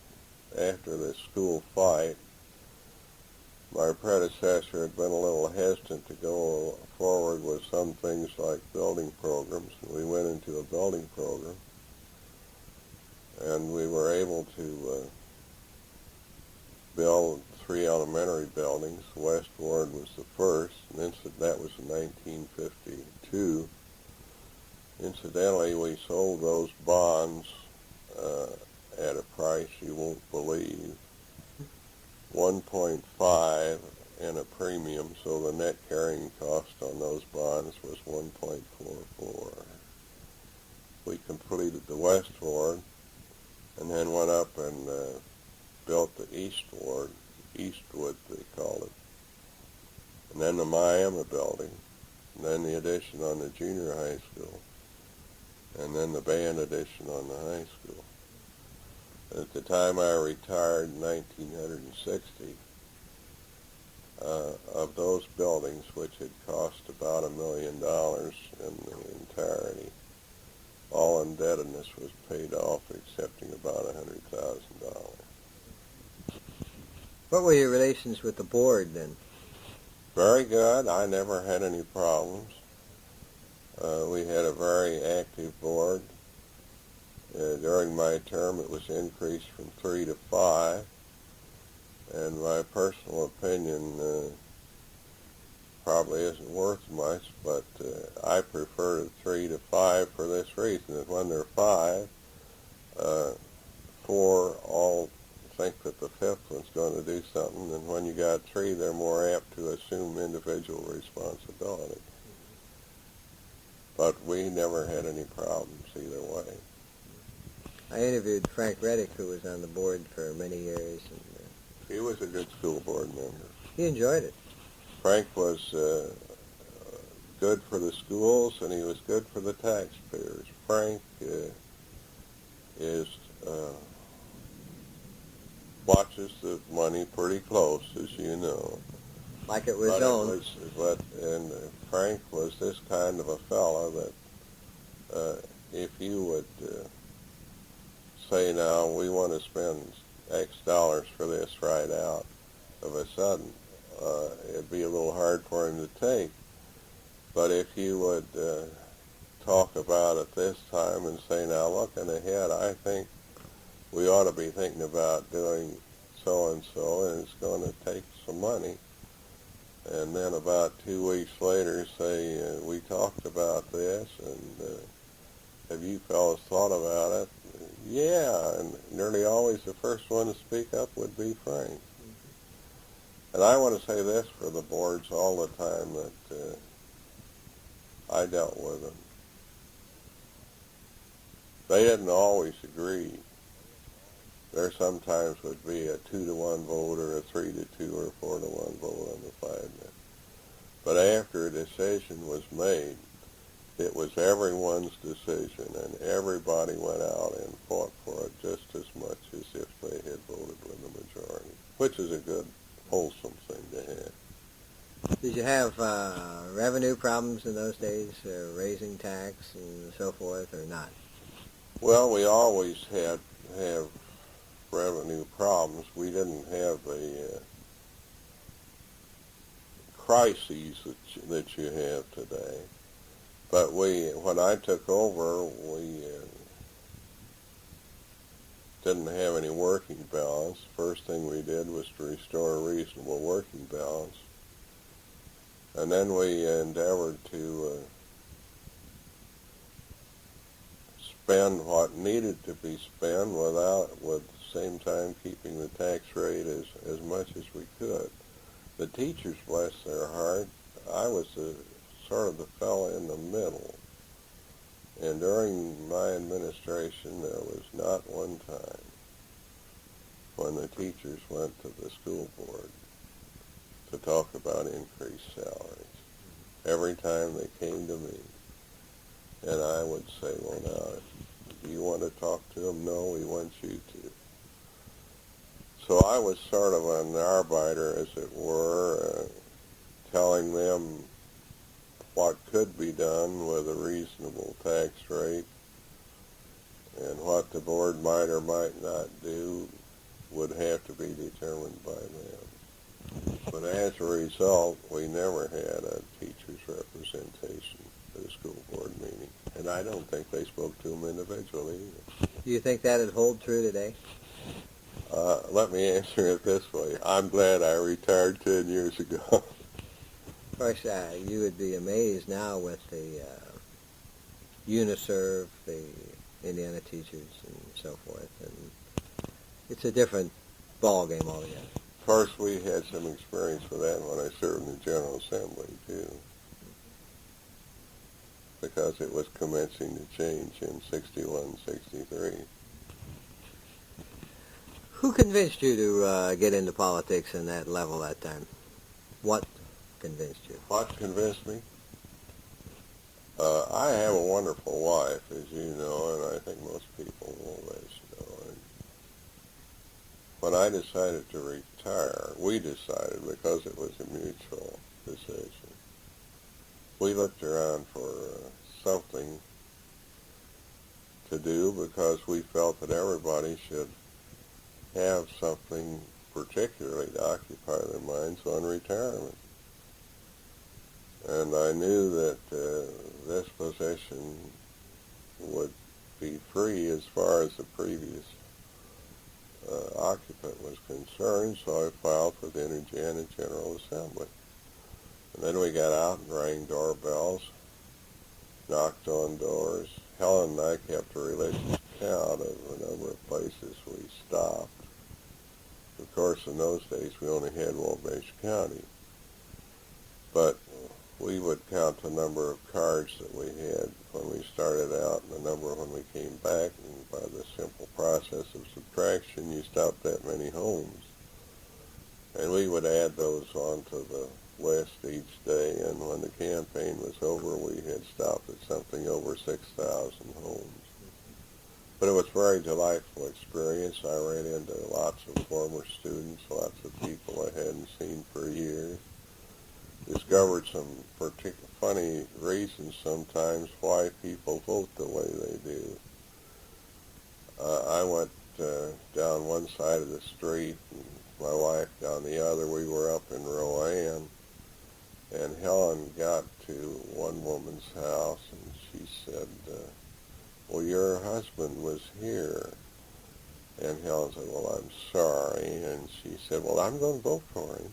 after the school fight, my predecessor had been a little hesitant to go forward with some things like building programs, and we went into a building program, and we were able to build 3 elementary buildings. West Ward was the first, and that was in 1952. Incidentally, we sold those bonds at a price you won't believe, 1.5 and a premium, so the net carrying cost on those bonds was 1.44. We completed the West Ward, and then went up and built the East Ward, Eastwood they called it, and then the Miami building, and then the addition on the junior high school, and then the band addition on the high school. At the time I retired in 1960, of those buildings, which had cost about $1 million in the entirety. All indebtedness was paid off, excepting about $100,000. What were your relations with the board then? Very good. I never had any problems. We had a very active board. During my term, it was increased from 3 to 5. And my personal opinion probably isn't worth much, but I prefer the 3 to 5 for this reason, that when they're 5, 4 all think that the 5th one's going to do something, and when you got 3, they're more apt to assume individual responsibility. But we never had any problems either way. I interviewed Frank Reddick, who was on the board for many years, and He was a good school board member. he enjoyed it. Frank was good for the schools, and he was good for the taxpayers. Frank watches the money pretty close, as you know. Like it was own. And Frank was this kind of a fellow that if you would say, now, we want to spend X dollars for this right out of a sudden, it'd be a little hard for him to take. But if you would talk about it this time and say, now, looking ahead, I think we ought to be thinking about doing so-and-so, and it's going to take some money. And then about 2 weeks later say, we talked about this, and have you fellows thought about it? Yeah, and nearly always the first one to speak up would be Frank. And I want to say this for the boards all the time that I dealt with them. They didn't always agree. There sometimes would be a 2-to-1 vote or a 3-to-2 or 4-to-1 vote on the 5-minute. But after a decision was made, it was everyone's decision, and everybody went out and fought for it just as much as if they had voted with the majority, which is a good, wholesome thing to have. Did you have revenue problems in those days, raising tax and so forth, or not? Well, we always have revenue problems. We didn't have the crises that you have today. But when I took over, we didn't have any working balance. First thing we did was to restore a reasonable working balance. And then we endeavored to spend what needed to be spent with the same time keeping the tax rate as much as we could. The teachers, bless their heart, I was sort of the fellow in the middle. And during my administration, there was not one time when the teachers went to the school board to talk about increased salaries. Every time they came to me, and I would say, well, now, do you want to talk to them? No, we want you to. So I was sort of an arbiter, as it were, telling them what could be done with a reasonable tax rate, and what the board might or might not do would have to be determined by them. But as a result, we never had a teacher's representation at a school board meeting, and I don't think they spoke to them individually either. Do you think that would hold true today? Let me answer it this way. I'm glad I retired 10 years ago. Of course, you would be amazed now with the UNISERV, the Indiana teachers, and so forth. And it's a different ball game altogether. Of course, we had some experience with that when I served in the General Assembly, too, because it was commencing to change in 61, 63. Who convinced you to get into politics in that level that time? What convinced you? What convinced me? I have a wonderful wife, as you know, and I think most people will let you know. And when I decided to retire, we decided because it was a mutual decision. We looked around for something to do because we felt that everybody should have something particularly to occupy their minds on retirement. And I knew that this position would be free as far as the previous occupant was concerned, so I filed for the Indiana General Assembly. And then we got out and rang doorbells, knocked on doors. Helen and I kept a religious count of the number of places we stopped. Of course, in those days, we only had Wabash County. But we would count the number of cards that we had when we started out and the number when we came back, and by the simple process of subtraction, you stopped that many homes. And we would add those onto the list each day, and when the campaign was over, we had stopped at something over 6,000 homes. But it was a very delightful experience. I ran into lots of former students, lots of people I hadn't seen for years. Discovered some particular funny reasons sometimes why people vote the way they do. I went down one side of the street, and my wife down the other. We were up in Rowan, and Helen got to one woman's house, and she said, well, your husband was here. And Helen said, well, I'm sorry. And she said, well, I'm going to vote for him.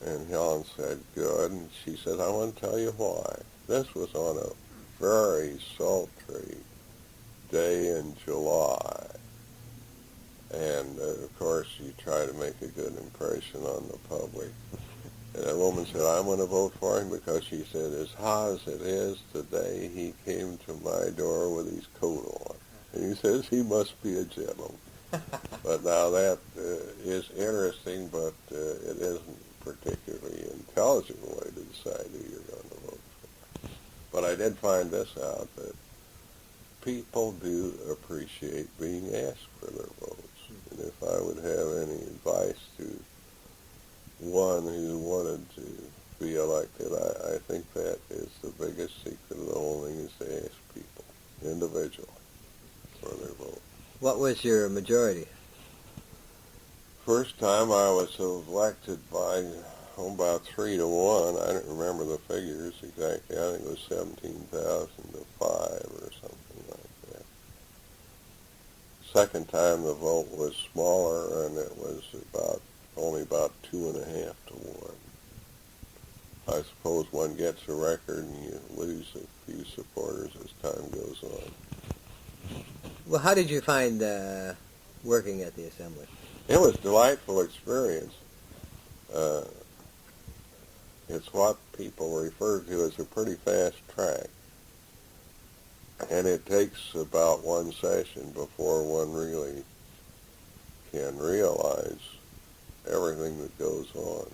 And Helen said, good. And she said, I want to tell you why. This was on a very sultry day in July. And, of course, you try to make a good impression on the public. And that woman said, I'm going to vote for him because she said, as hot as it is today, he came to my door with his coat on. And he says he must be a gentleman. But now that is interesting, but it isn't particularly intelligent way to decide who you're going to vote for. But I did find this out, that people do appreciate being asked for their votes. And if I would have any advice to one who wanted to be elected, I think that is the biggest secret of the whole thing, is to ask people individually for their vote. What was your majority? First time I was elected by about 3 to 1. I don't remember the figures exactly. I think it was 17,000 to 5 or something like that. Second time the vote was smaller, and it was only about 2.5 to 1. I suppose one gets a record and you lose a few supporters as time goes on. Well, how did you find working at the assembly? It was a delightful experience. It's what people refer to as a pretty fast track. And it takes about one session before one really can realize everything that goes on.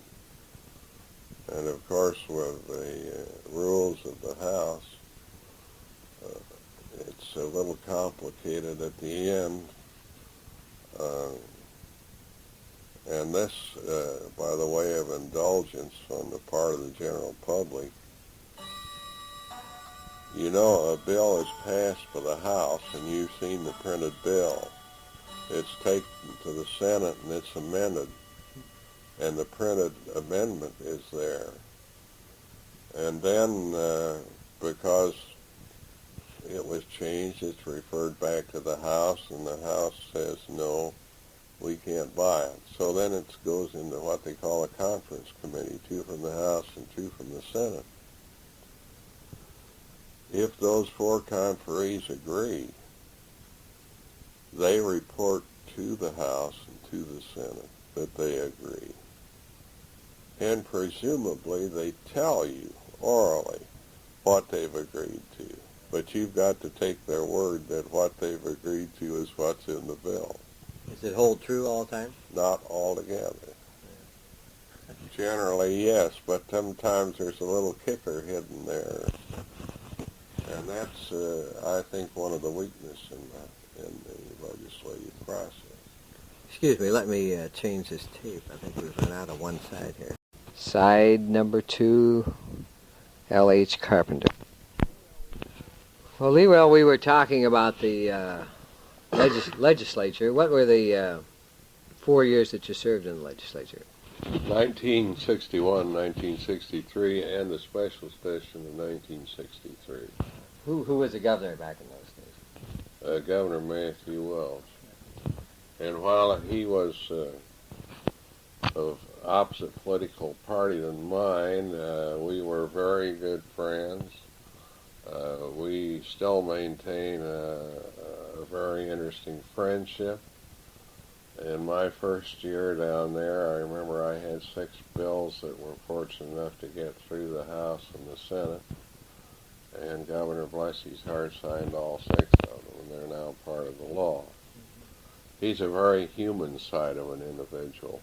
And of course, with the rules of the House, it's a little complicated at the end. And this, by the way of indulgence on the part of the general public, you know, a bill is passed by the House, and you've seen the printed bill. It's taken to the Senate, and it's amended, and the printed amendment is there. And then, because it was changed, it's referred back to the House, and the House says, no, we can't buy it. So then it goes into what they call a conference committee, 2 from the House and 2 from the Senate. If those 4 conferees agree, they report to the House and to the Senate that they agree. And presumably they tell you orally what they've agreed to. But you've got to take their word that what they've agreed to is what's in the bill. Does it hold true all the time? Not altogether. Generally, yes, but sometimes there's a little kicker hidden there. And that's, I think, one of the weaknesses in the legislative process. Excuse me, let me change this tape. I think we've run out of one side here. Side number 2, L.H. Carpenter. Well, Leewell, we were talking about the legislature. What were the 4 years that you served in the legislature? 1961, 1963, and the special session of 1963. Who was the governor back in those days? Governor Matthew Welch. And while he was of opposite political party than mine, we were very good friends. We still maintain a very interesting friendship. In my first year down there, I remember I had 6 bills that were fortunate enough to get through the House and the Senate, and Governor bless his heart signed all 6 of them, and they're now part of the law. He's a very human side of an individual.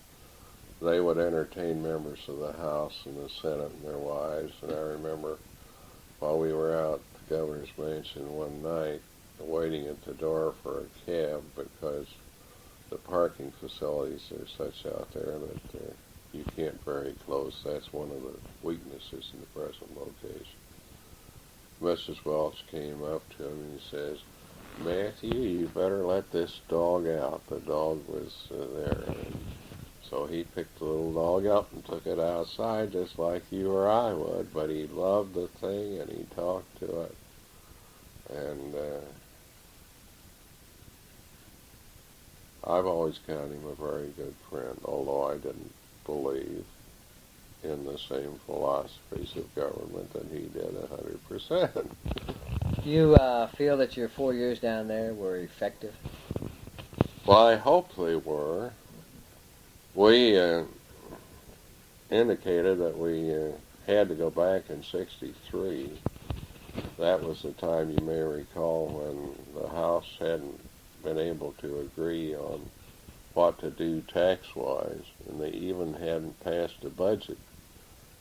They would entertain members of the House and the Senate and their wives, and I remember while we were out at the governor's mansion one night, waiting at the door for a cab because the parking facilities are such out there that you can't very close. That's one of the weaknesses in the present location. Mrs. Welch came up to him and says, "Matthew, you better let this dog out." The dog was there. And so he picked the little dog up and took it outside just like you or I would, but he loved the thing and he talked to it. And I've always counted him a very good friend, although I didn't believe in the same philosophies of government that he did 100%. Do you feel that your 4 years down there were effective? Well, I hope they were. We indicated that we had to go back in '63. That was the time, you may recall, when the House hadn't been able to agree on what to do tax-wise, and they even hadn't passed a budget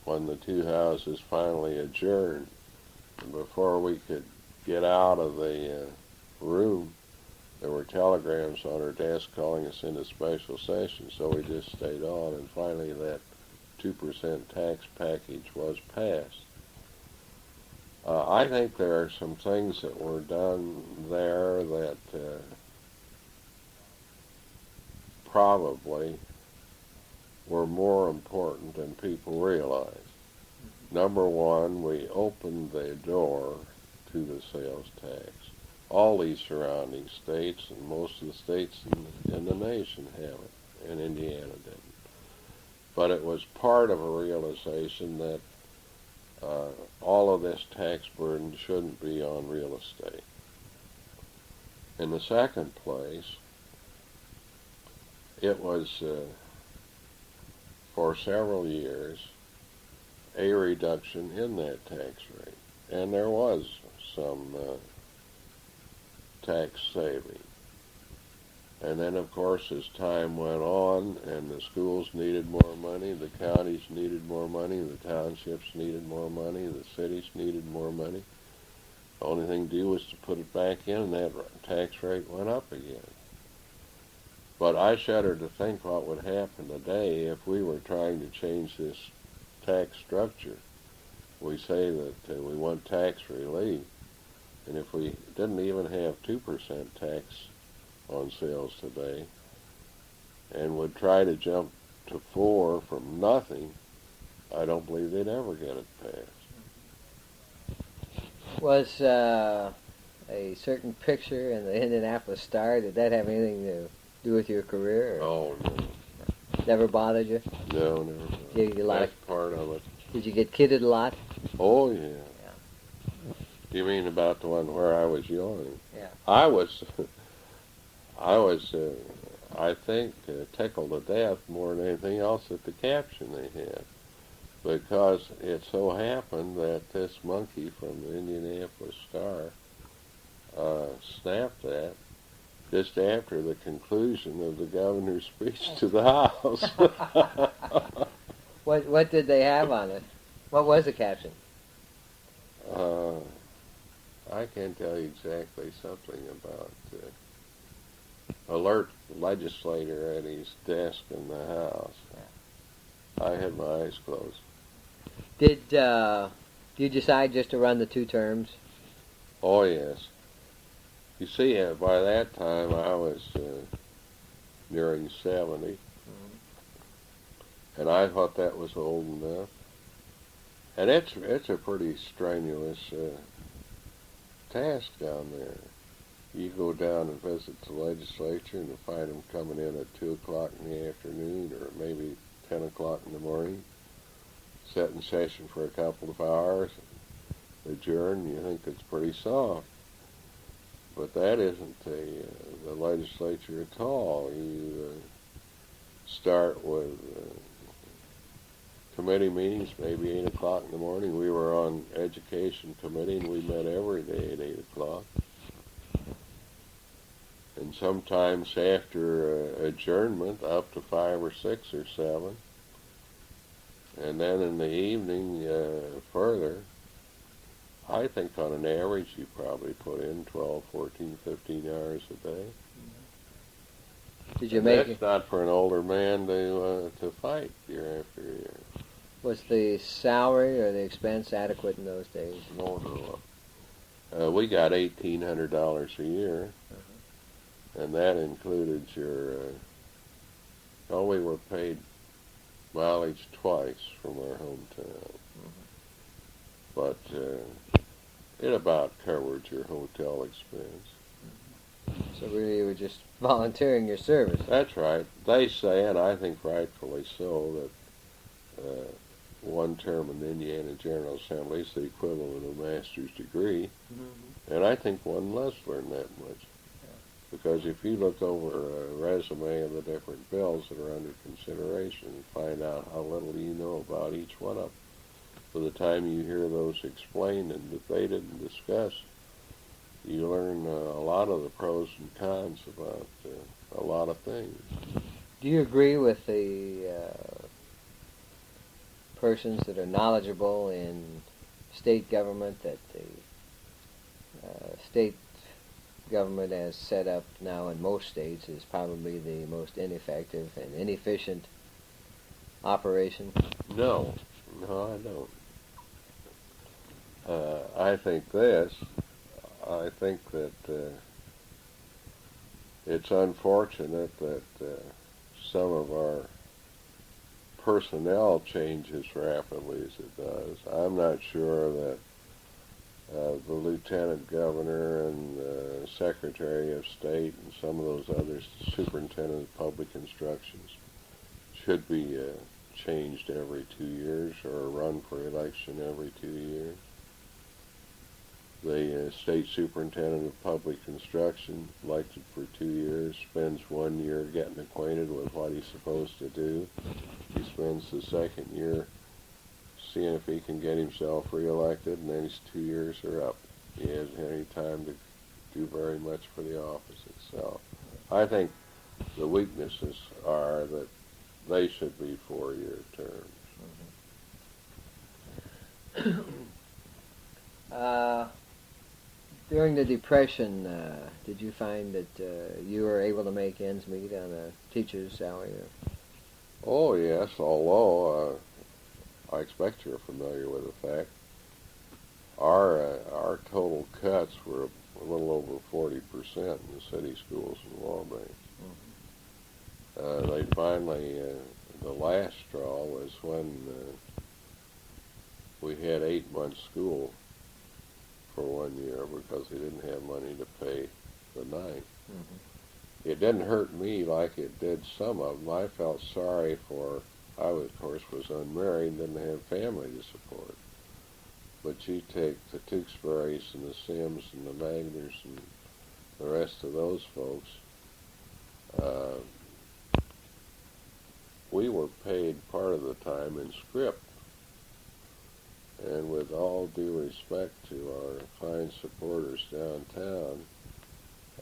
when the 2 houses finally adjourned. And before we could get out of the room, there were telegrams on our desk calling us into special session, so we just stayed on, and finally that 2% tax package was passed. I think there are some things that were done there that probably were more important than people realize. Number one, we opened the door to the sales tax. All these surrounding states and most of the states in the nation have it, and Indiana didn't. But it was part of a realization that all of this tax burden shouldn't be on real estate. In the second place, it was for several years a reduction in that tax rate, and there was some tax saving. And then, of course, as time went on and the schools needed more money, the counties needed more money, the townships needed more money, the cities needed more money, the only thing to do was to put it back in, and that tax rate went up again. But I shudder to think what would happen today if we were trying to change this tax structure. We say that we want tax relief, and if we didn't even have 2% tax on sales today and would try to jump to 4 from nothing, I don't believe they'd ever get it passed. Was a certain picture in the Indianapolis Star, did that have anything to do with your career? Or Oh, no. Never bothered you? No, never. Did you get a lot That's part of it. Did you get kidded a lot? Oh, yeah. You mean about the one where I was yawning? Yeah. I was, I think, tickled to death more than anything else at the caption they had, because it so happened that this monkey from the Indianapolis Star snapped that just after the conclusion of the governor's speech to the House. What did they have on it? What was the caption? I can't tell you exactly, something about alert legislator at his desk in the House. I had my eyes closed. Did you decide just to run the 2 terms? Oh, yes. You see, by that time I was nearing 70, and I thought that was old enough. And it's a pretty strenuous task down there. You go down and visit the legislature and you find them coming in at 2 o'clock in the afternoon or maybe 10 o'clock in the morning, sit in session for a couple of hours, adjourn, you think it's pretty soft. But that isn't the legislature at all. You start with committee meetings, maybe 8 o'clock in the morning. We were on education committee, and we met every day at 8 o'clock. And sometimes after adjournment, up to 5 or 6 or 7. And then in the evening, further, I think on an average you probably put in 12, 14, 15 hours a day. Did you make That's not for an older man to fight year after year. Was the salary or the expense adequate in those days? No. We got $1,800 a year, and that included your. We were paid mileage twice from our hometown, but it about covered your hotel expense. So really you were just volunteering your service. That's right. They say, and I think rightfully so, that one term in the Indiana General Assembly is the equivalent of a master's degree, and I think one must learn that much. Because if you look over a resume of the different bills that are under consideration and find out how little you know about each one of them, by the time you hear those explained and debated and discussed, you learn a lot of the pros and cons about a lot of things. Do you agree with the persons that are knowledgeable in state government that the state government as set up now in most states is probably the most ineffective and inefficient operation? No, I don't. I think this. I think that it's unfortunate that some of our personnel changes rapidly as it does. I'm not sure that the lieutenant governor and the secretary of state and some of those others, the superintendent of public instructions, should be changed every 2 years or run for election every 2 years. The state superintendent of public instruction, elected for 2 years, spends 1 year getting acquainted with what he's supposed to do. He spends the second year seeing if he can get himself reelected, and then his 2 years are up. He hasn't had any time to do very much for the office itself. I think the weaknesses are that they should be 4-year terms. During the Depression, did you find that you were able to make ends meet on a teacher's salary? Oh, yes, although I expect you're familiar with the fact our total cuts were a little over 40% in the city schools in Wabash. They finally, the last straw was when we had 8 months school for 1 year because they didn't have money to pay the 9. It didn't hurt me like it did some of them. I felt sorry for, I, of course, was unmarried and didn't have family to support. But you take the Tewksburys and the Sims and the Wagners and the rest of those folks, we were paid part of the time in script. And with all due respect to our fine supporters downtown,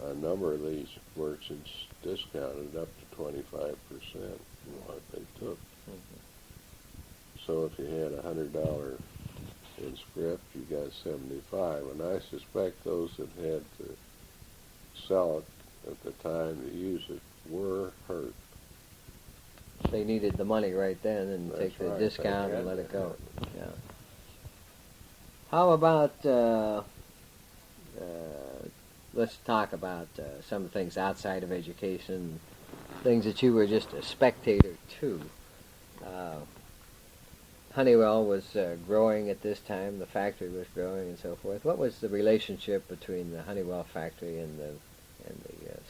a number of these merchants discounted up to 25% in what they took. So if you had $100 in script, you got 75. And I suspect those that had to sell it at the time to use it were hurt. They needed the money right then and That's take the right. discount They and had let it to. go. Yeah. How about, let's talk about some things outside of education, things that you were just a spectator to. Honeywell was growing at this time, the factory was growing and so forth. What was the relationship between the Honeywell factory and the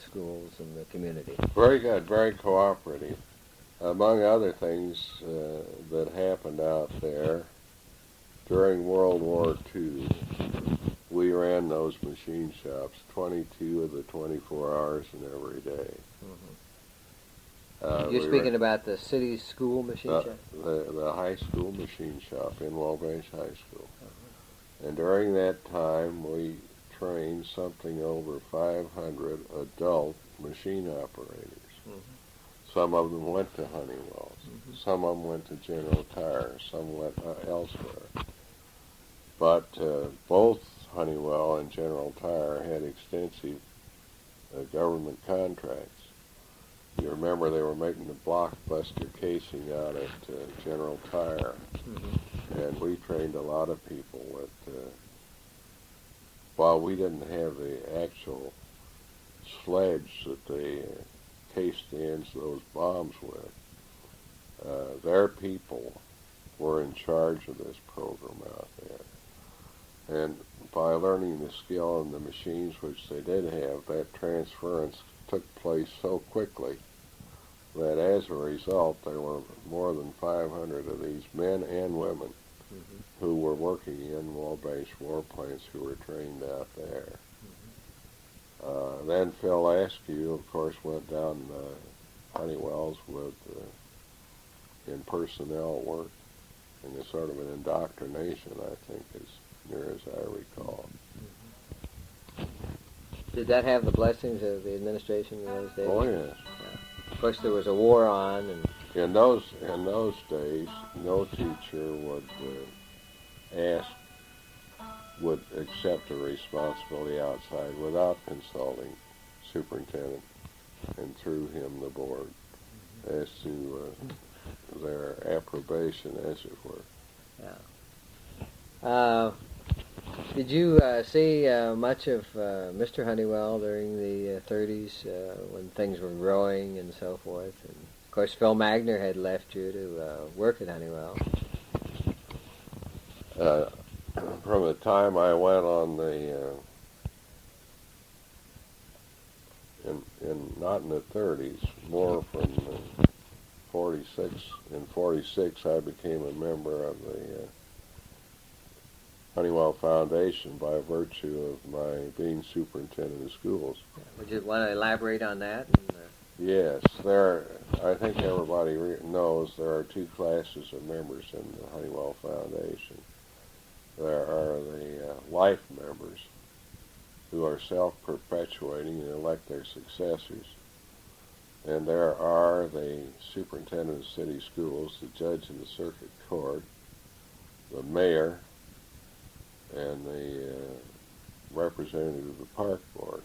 schools and the community? Very good, very cooperative. Among other things that happened out there, during World War II, we ran those machine shops 22 of the 24 hours in every day. You're speaking about the city school machine shop? The high school machine shop in Wabash High School. And during that time, we trained something over 500 adult machine operators. Some of them went to Honeywell. Some of them went to General Tire. Some went elsewhere. But both Honeywell and General Tire had extensive government contracts. You remember they were making the blockbuster casing out at General Tire. And we trained a lot of people with, while we didn't have the actual sledge that they cased the ends of those bombs with, their people were in charge of this program out there. And by learning the skill in the machines, which they did have, that transference took place so quickly that as a result there were more than 500 of these men and women who were working in Wabash warplanes who were trained out there. Then Phil Askew, of course, went down Honeywell's with in personnel work, and it's sort of an indoctrination, I think, as near as I recall. Did that have the blessings of the administration in those days? Oh yes. Of course, there was a war on, and In those days, no teacher would accept a responsibility outside without consulting superintendent and through him the board as to their approbation, as it were. Yeah. Did you see much of Mr. Honeywell during the 30s when things were growing and so forth? And of course, Phil Magner had left you to work at Honeywell. From the time I went on the not in the 30s, more from 46. In 46, I became a member of the Honeywell Foundation by virtue of my being superintendent of schools. Would you want to elaborate on that? Yes, I think everybody knows there are two classes of members in the Honeywell Foundation. There are the life members who are self-perpetuating and elect their successors. And there are the superintendent of city schools, the judge in the circuit court, the mayor, and the representative of the park board.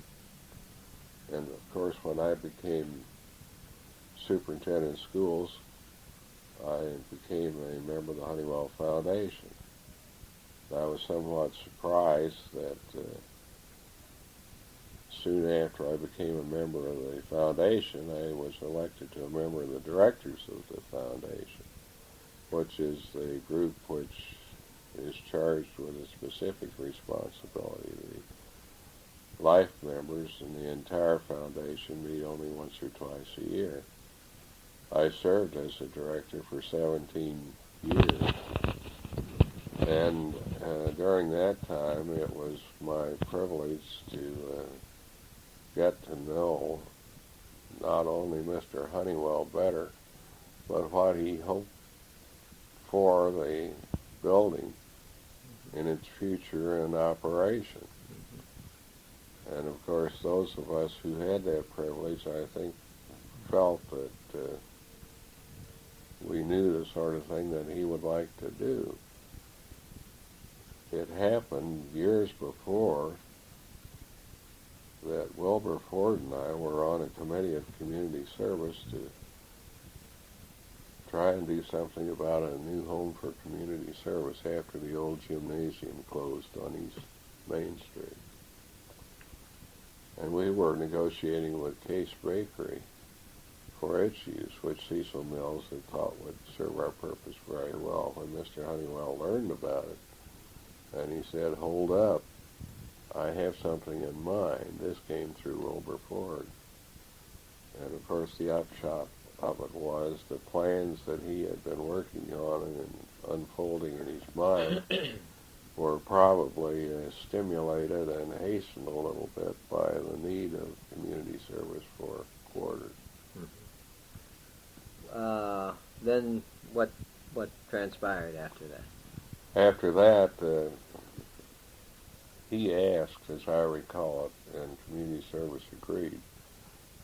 And of course, when I became superintendent of schools, I became a member of the Honeywell Foundation. I was somewhat surprised that soon after I became a member of the foundation, I was elected to a member of the directors of the foundation, which is the group which is charged with a specific responsibility. The life members in the entire foundation meet only once or twice a year. I served as a director for 17 years, and during that time it was my privilege to get to know not only Mr. Honeywell better, but what he hoped for the building in its future and operation. And of course, those of us who had that privilege, I think, felt that we knew the sort of thing that he would like to do. It happened years before that Wilberforce and I were on a committee of community service to try and do something about a new home for community service after the old gymnasium closed on East Main Street. And we were negotiating with Case Bakery for its use, which Cecil Mills had thought would serve our purpose very well. When Mr. Honeywell learned about it, and he said, "Hold up, I have something in mind." This came through Wilberforce. And of course the upshot of it was the plans that he had been working on and unfolding in his mind were probably stimulated and hastened a little bit by the need of community service for quarters. Then what transpired after that? After that, he asked, as I recall it, and community service agreed,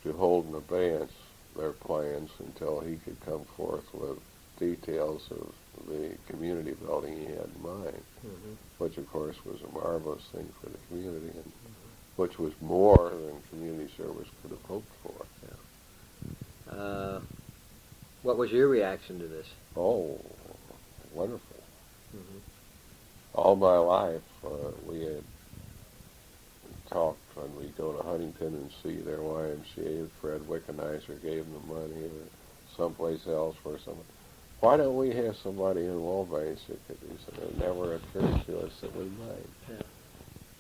to hold in abeyance their plans until he could come forth with details of the community building he had in mind, which of course was a marvelous thing for the community, and which was more than community service could have hoped for. Yeah. What was your reaction to this? Oh, wonderful. All my life, we had talked when we go to Huntington and see their YMCA. Fred Wickenheiser gave them the money, or someplace else where someone. Why don't we have somebody in Wabash that could do something? It never occurred to us that we might. Yeah.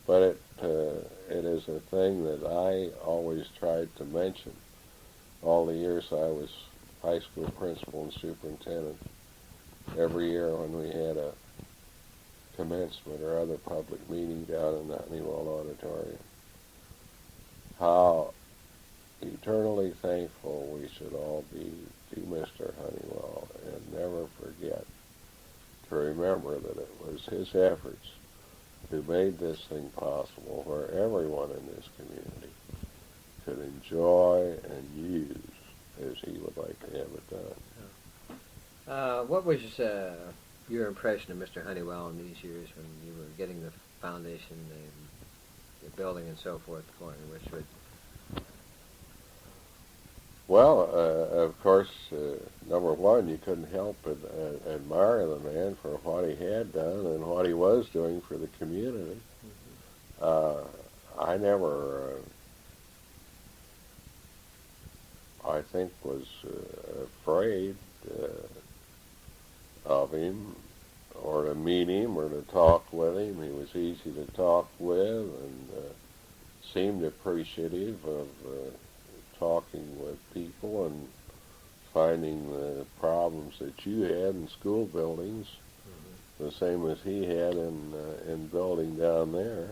But it is a thing that I always tried to mention all the years I was high school principal and superintendent. Every year when we had a commencement or other public meeting down in the Honeywell Auditorium, how eternally thankful we should all be to Mr. Honeywell, and never forget to remember that it was his efforts who made this thing possible, where everyone in this community could enjoy and use as he would like to have it done. What was your impression of Mr. Honeywell in these years when you were getting the foundation, the building, and so forth going in Westwood? Well, of course, number one, you couldn't help but admire the man for what he had done and what he was doing for the community. I never, I think, was afraid of him or to meet him or to talk with him. He was easy to talk with and seemed appreciative of talking with people and finding the problems that you had in school buildings the same as he had in building down there.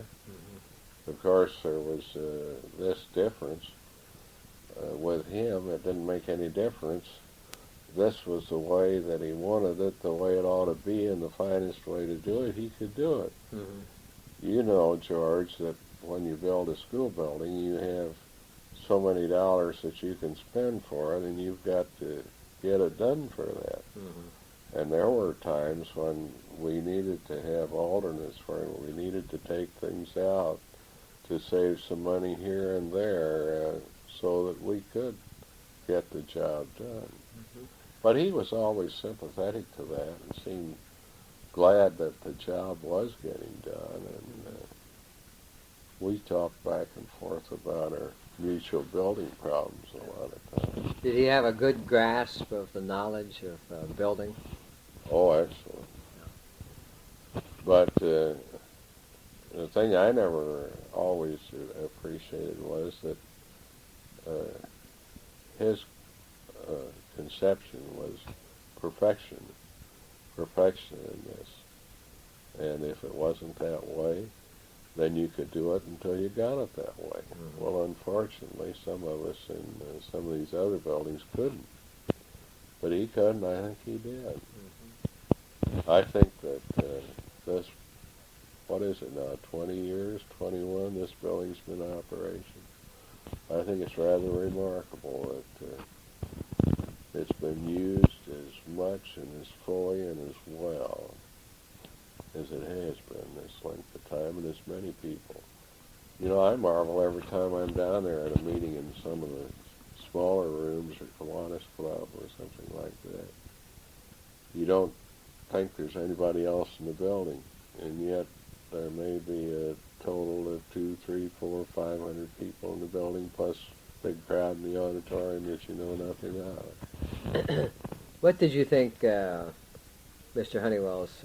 Of course, there was this difference with him. It didn't make any difference. This was the way that he wanted it, the way it ought to be, and the finest way to do it. He could do it. You know, George, that when you build a school building, you have so many dollars that you can spend for it, and you've got to get it done for that. And there were times when we needed to have alternates for it. We needed to take things out to save some money here and there so that we could get the job done. But he was always sympathetic to that and seemed glad that the job was getting done. And we talked back and forth about our mutual building problems a lot of times. Did he have a good grasp of the knowledge of building? Oh, excellent. But the thing I never always appreciated was that his conception was perfection in this. And if it wasn't that way, then you could do it until you got it that way. Well, unfortunately, some of us in some of these other buildings couldn't. But he could, and I think he did. I think that this, what is it now, 20 years, 21, this building's been in operation. I think it's rather remarkable that it's been used as much and as fully and as well as it has been this length of time, and as many people You know, I marvel every time I'm down there at a meeting in some of the smaller rooms or Kiwanis Club or something like that. You don't think there's anybody else in the building, and yet there may be a total of 2, 3, 4, 500 people in the building, plus a big crowd in the auditorium that you know nothing about. What did you think Mr. Honeywell's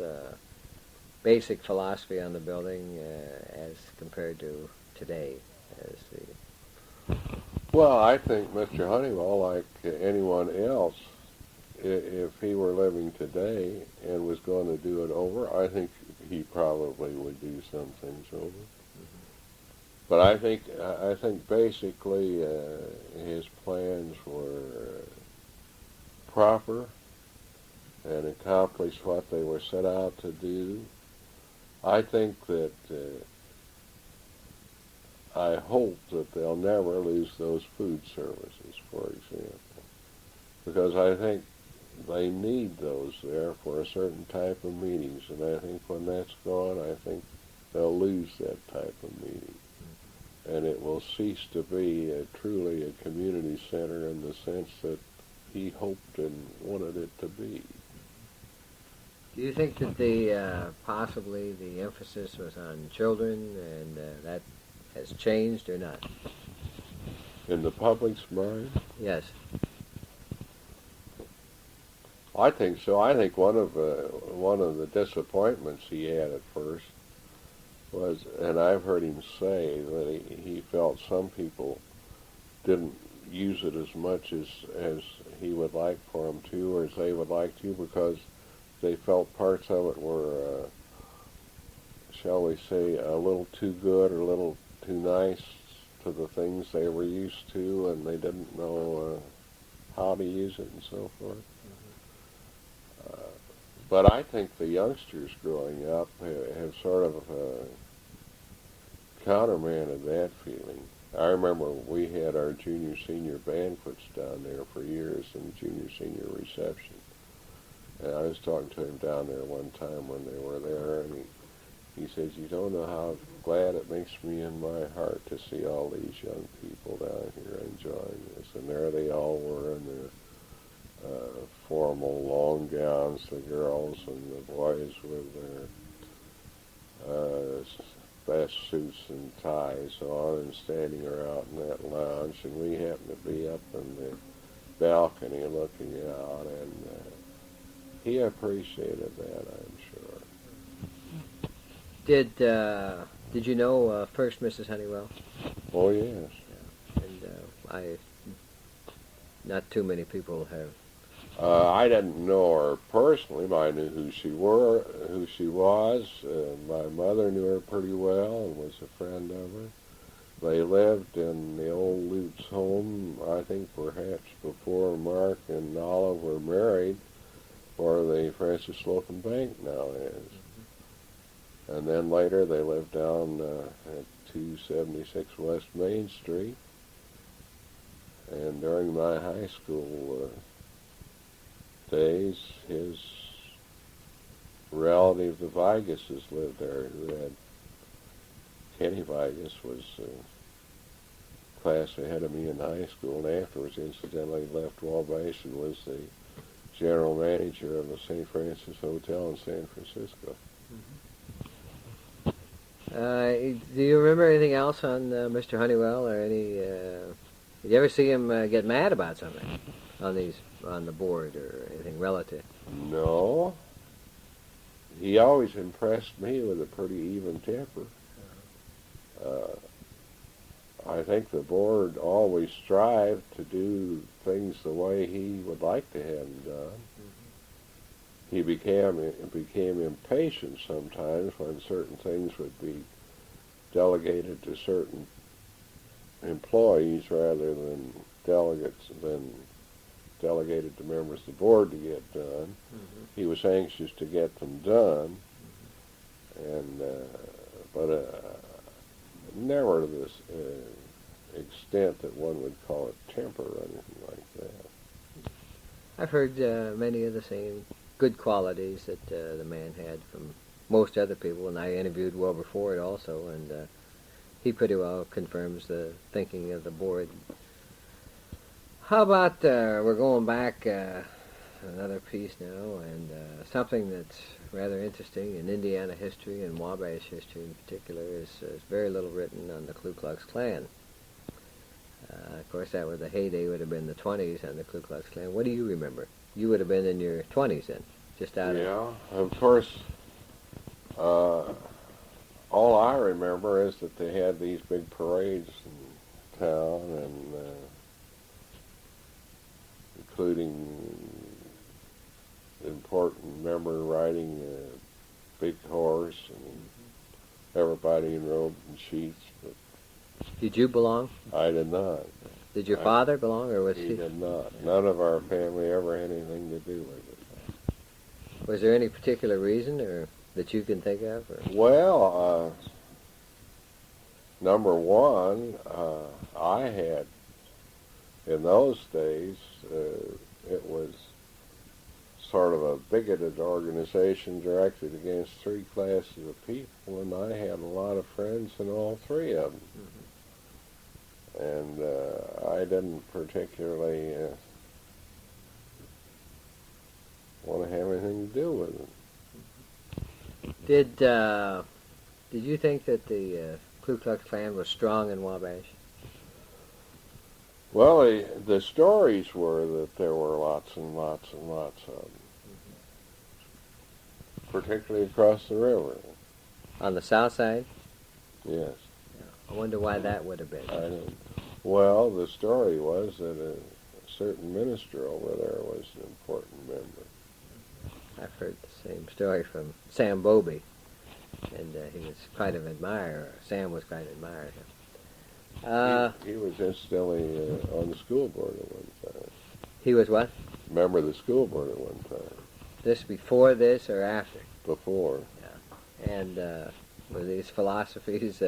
basic philosophy on the building as compared to today? Well, I think Mr. Honeywell, like anyone else, if he were living today and was going to do it over, I think he probably would do some things over. But I think basically his plans were proper and accomplished what they were set out to do. I think that I hope that they'll never lose those food services, for example, because I think they need those there for a certain type of meetings, and I think when that's gone, I think they'll lose that type of meeting. And it will cease to be truly a community center in the sense that he hoped and wanted it to be. Do you think that possibly the emphasis was on children and that has changed or not? In the public's mind? Yes. I think so. I think one of the disappointments he had at first was, and I've heard him say that he felt some people didn't use it as much as he would like for them to, or as they would like to, because they felt parts of it were, shall we say, a little too good or a little too nice to the things they were used to, and they didn't know how to use it and so forth. But I think the youngsters growing up have sort of countermanded that feeling. I remember we had our junior-senior banquets down there for years and junior-senior reception. And I was talking to him down there one time when they were there, and he says, "You don't know how glad it makes me in my heart to see all these young people down here enjoying this." And there they all were in their formal long gowns, the girls, and the boys with their best suits and ties on, and standing around in that lounge, and we happened to be up in the balcony looking out, and he appreciated that, I'm sure. Did you know first Mrs. Honeywell? Oh, yes. Yeah. And not too many people have. I didn't know her personally, but I knew who she was. My mother knew her pretty well and was a friend of her. They lived in the old Lutz home, I think perhaps before Mark and Olive were married, where the Francis Slocum Bank now is. And then later they lived down at 276 West Main Street. And during my high school days, his relative, the Vigases, lived there, who had Kenny Vigas was a class ahead of me in high school, and afterwards, incidentally, left Wabash and was the general manager of the St. Francis Hotel in San Francisco. Do you remember anything else on Mr. Honeywell, or any? Did you ever see him get mad about something on the board or anything relative? No. He always impressed me with a pretty even temper. I think the board always strived to do things the way he would like to have them done. He became impatient sometimes when certain things would be delegated to certain employees rather than delegated to members of the board to get done. He was anxious to get them done, and but never to this extent that one would call it temper or anything like that. I've heard many of the same good qualities that the man had from most other people, and I interviewed Wilbur Ford also, and He pretty well confirms the thinking of the board. How about we're going back another piece now, and something that's rather interesting in Indiana history and Wabash history in particular is very little written on the Ku Klux Klan. Of course, that was the heyday, would have been the 20s on the Ku Klux Klan. What do you remember? You would have been in your 20s then, just out of... Yeah, of course, all I remember is that they had these big parades in town, and including important member riding a big horse, and everybody in robes and sheets. But Did you belong? I did not. Did your father belong, or was He he? did not. None of our family ever had anything to do with it. Was there any particular reason, or that you can think of? Or? Well, number one, I had, in those days, it was sort of a bigoted organization directed against three classes of people, and I had a lot of friends in all three of them. Mm-hmm. And I didn't particularly want to have anything to do with it. Did you think that the Ku Klux Klan was strong in Wabash? Well, the stories were that there were lots and lots and lots of them, particularly across the river. On the south side? Yes. I wonder why that would have been. I don't. Well, the story was that a certain minister over there was an important member. I've heard the same story from Sam Bobby, and he was quite an admirer. Sam was quite an admirer of him. He was incidentally on the school board at one time. He was what? Member of the school board at one time. This before this or after? Before. Yeah. And were these philosophies...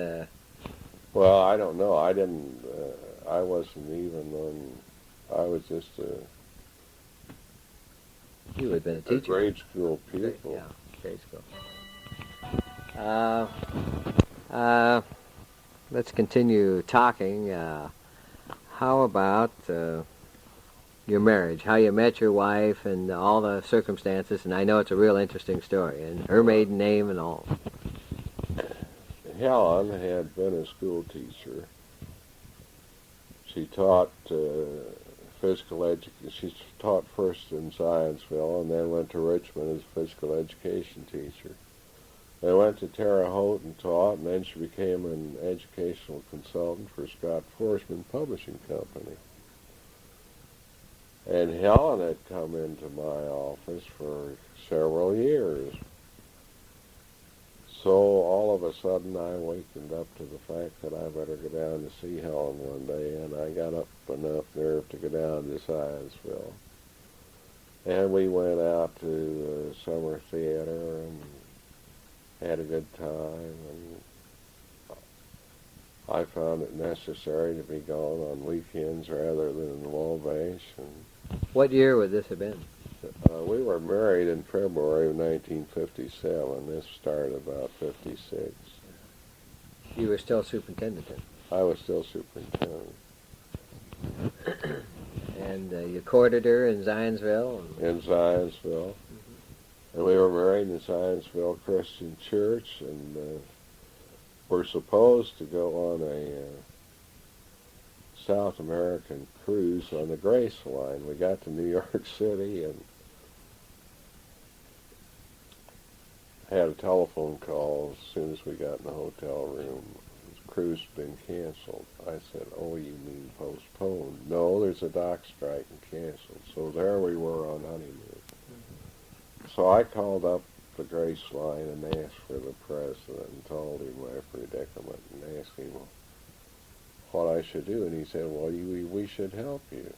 Well, I don't know. I didn't... I wasn't even on... I was just you had been a a teacher. grade school pupil. Yeah, grade school. Let's continue talking. How about your marriage? How you met your wife and all the circumstances? And I know it's a real interesting story. And her maiden name and all. Helen had been a school teacher. She taught physical education. She taught first in Zionsville and then went to Richmond as a physical education teacher. They went to Terre Haute and taught, and then she became an educational consultant for Scott Forsman Publishing Company. And Helen had come into my office for several years. So all of a sudden I wakened up to the fact that I better go down to see Helen one day, and I got up enough nerve to go down to Zionsville. And we went out to the summer theater and had a good time, and I found it necessary to be gone on weekends rather than in Wabash. And What year would this have been? we were married in February of 1957. This started about 56. You were still superintendent then. I was still superintendent. And you courted her in Zionsville? In Zionsville. And we were married in Zionsville Christian Church, and we're supposed to go on a South American cruise on the Grace Line. We got to New York City and had a telephone call as soon as we got in the hotel room. The cruise had been canceled. I said, "Oh, you mean postponed?" "No, there's a dock strike and canceled." So there we were on honeymoon. So I called up the Grace Line and asked for the president and told him my predicament and asked him what I should do. And he said, "Well, we should help you."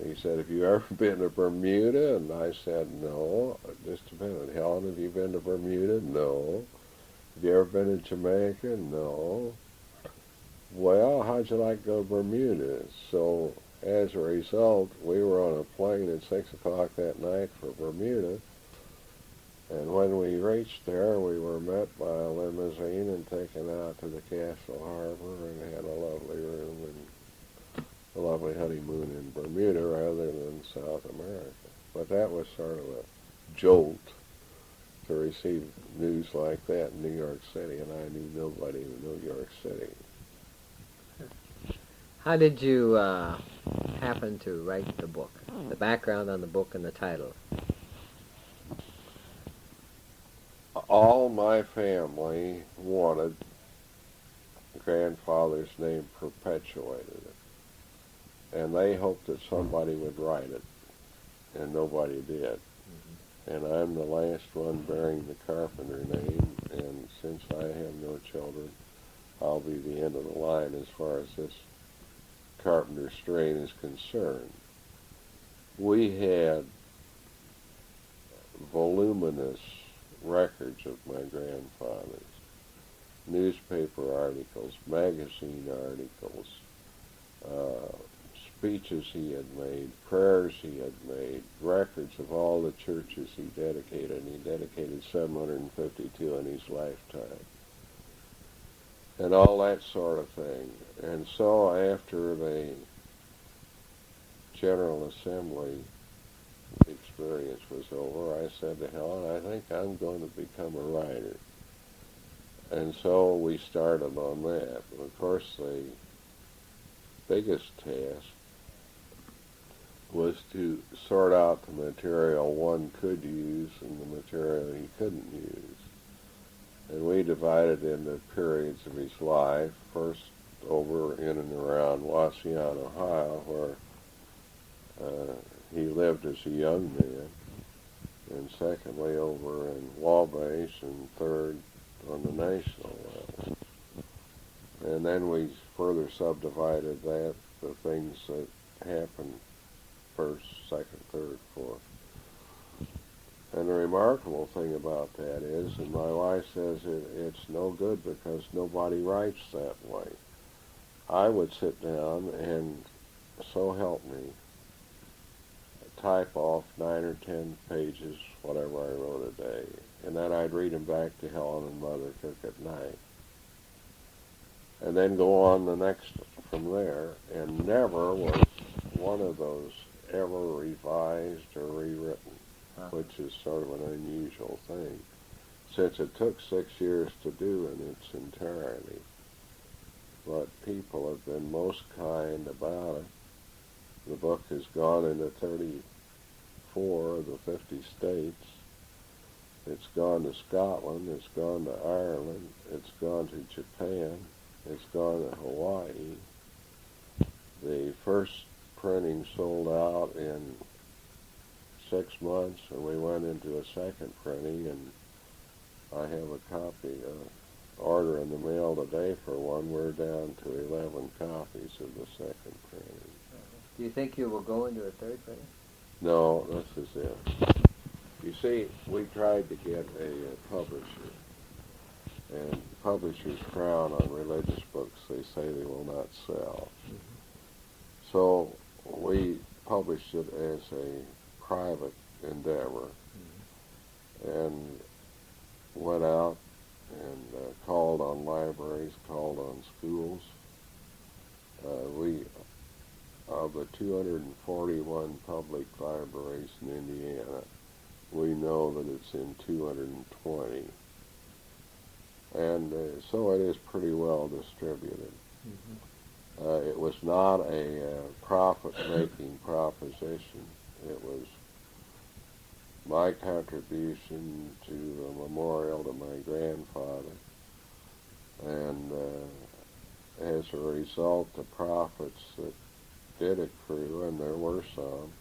He said, "Have you ever been to Bermuda?" And I said, "No." "Just a minute. Helen, have you been to Bermuda?" "No." "Have you ever been to Jamaica?" "No." "Well, how'd you like to go to Bermuda?" So as a result, we were on a plane at 6 o'clock that night for Bermuda. And when we reached there, we were met by a limousine and taken out to the Castle Harbor and had a lovely room and a lovely honeymoon in Bermuda rather than South America. But that was sort of a jolt to receive news like that in New York City, and I knew nobody in New York City. How did you happen to write the book? The background on the book and the title. All my family wanted grandfather's name perpetuated, and they hoped that somebody would write it, and nobody did. And I'm the last one bearing the Carpenter name, and since I have no children, I'll be the end of the line as far as this Carpenter strain is concerned. We had voluminous records of my grandfather's, newspaper articles, magazine articles, speeches he had made, prayers he had made, records of all the churches he dedicated, and he dedicated 752 in his lifetime, and all that sort of thing. And so after the General Assembly experience was over, I said to Helen, I think I'm going to become a writer. And so we started on that. Of course, the biggest task was to sort out the material one could use and the material he couldn't use. And we divided into periods of his life, first over in and around Wauseon, Ohio, where he lived as a young man, and secondly over in Wabash, and third on the national level. And then we further subdivided that, the things that happened first, second, third, fourth. And the remarkable thing about that is, and my wife says it's no good because nobody writes that way. I would sit down and, so help me, type off 9 or 10 pages, whatever I wrote a day, and then I'd read them back to Helen and Mother Cook at night, and then go on the next from there, and never was one of those ever revised or rewritten, which is sort of an unusual thing, since it took 6 years to do in its entirety. But people have been most kind about it. The book has gone into 34 of the 50 states. It's gone to Scotland, it's gone to Ireland, it's gone to Japan, it's gone to Hawaii. The first printing sold out in 6 months, and we went into a second printing, and I have a copy order in the mail today for one. We're down to 11 copies of the second printing. Do you think you will go into a third printing? No, this is it. You see, we tried to get a publisher, and publishers frown on religious books. They say they will not sell. Mm-hmm. So we published it as a private endeavor, and went out and called on libraries, called on schools. Of the 241 public libraries in Indiana, we know that it's in 220. And so it is pretty well distributed. Mm-hmm. It was not a profit-making proposition. It was my contribution to a memorial to my grandfather. And as a result, the profits that did accrue, and there were some,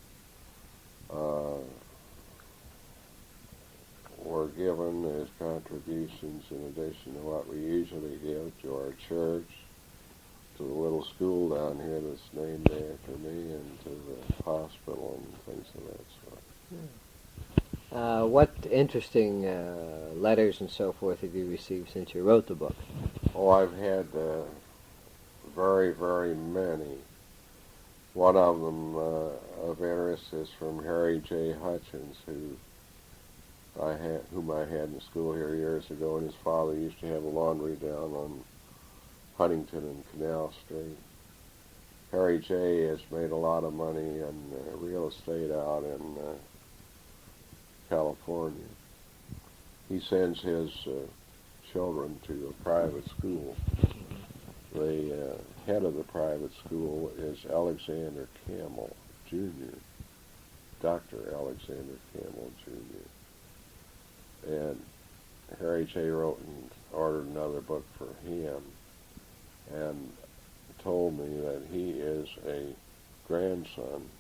were given as contributions in addition to what we usually give to our church, to the little school down here that's named after me, and to the hospital and things of that sort. What interesting letters and so forth have you received since you wrote the book? Oh, I've had very, very many. One of them of interest is from Harry J. Hutchins, who whom I had in school here years ago, and his father used to have a laundry down on Huntington and Canal Street. Harry J. has made a lot of money in real estate out in California. He sends his children to a private school. The head of the private school is Alexander Campbell, Jr., Dr. Alexander Campbell, Jr. And Harry J. wrote and ordered another book for him and told me that he is a grandson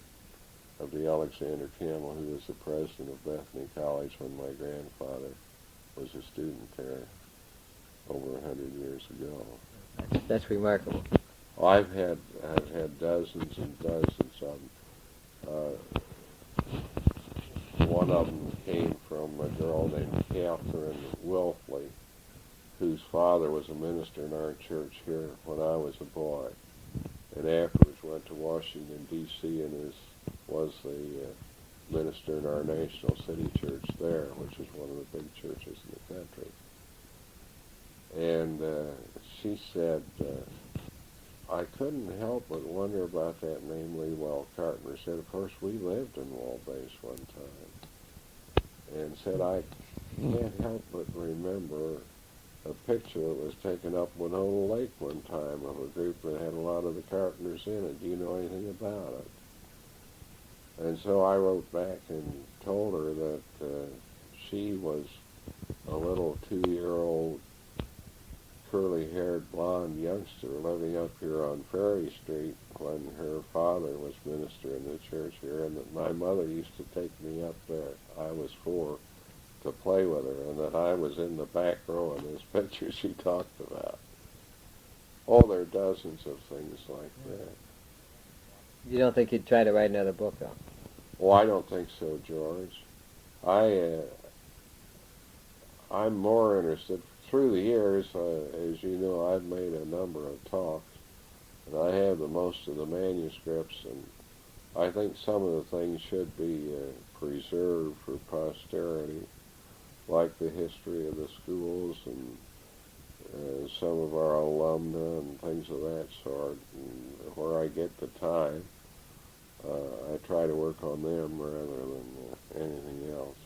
of the Alexander Campbell who was the president of Bethany College when my grandfather was a student there over 100 years ago. That's remarkable. Well, I've had dozens and dozens of them. One of them came from a girl named Catherine Wilfley, whose father was a minister in our church here when I was a boy, and afterwards went to Washington, D.C., and was the minister in our National City Church there, which is one of the big churches in the country. And she said, I couldn't help but wonder about that name Leewell Carpenter. Said, of course, we lived in Wabash one time. And said, I can't help but remember a picture that was taken up Winona Lake one time of a group that had a lot of the Carpenters in it. Do you know anything about it? And so I wrote back and told her that she was a little 2-year-old curly-haired blonde youngster living up here on Ferry Street when her father was minister in the church here, and that my mother used to take me up there. I was 4 to play with her, and that I was in the back row in this picture she talked about. Oh, there are dozens of things like that. You don't think you'd try to write another book, though? Oh, I don't think so, George. I'm more interested. Through the years, as you know, I've made a number of talks, and I have the most of the manuscripts, and I think some of the things should be preserved for posterity, like the history of the schools and some of our alumna and things of that sort. And where I get the time, I try to work on them rather than anything else.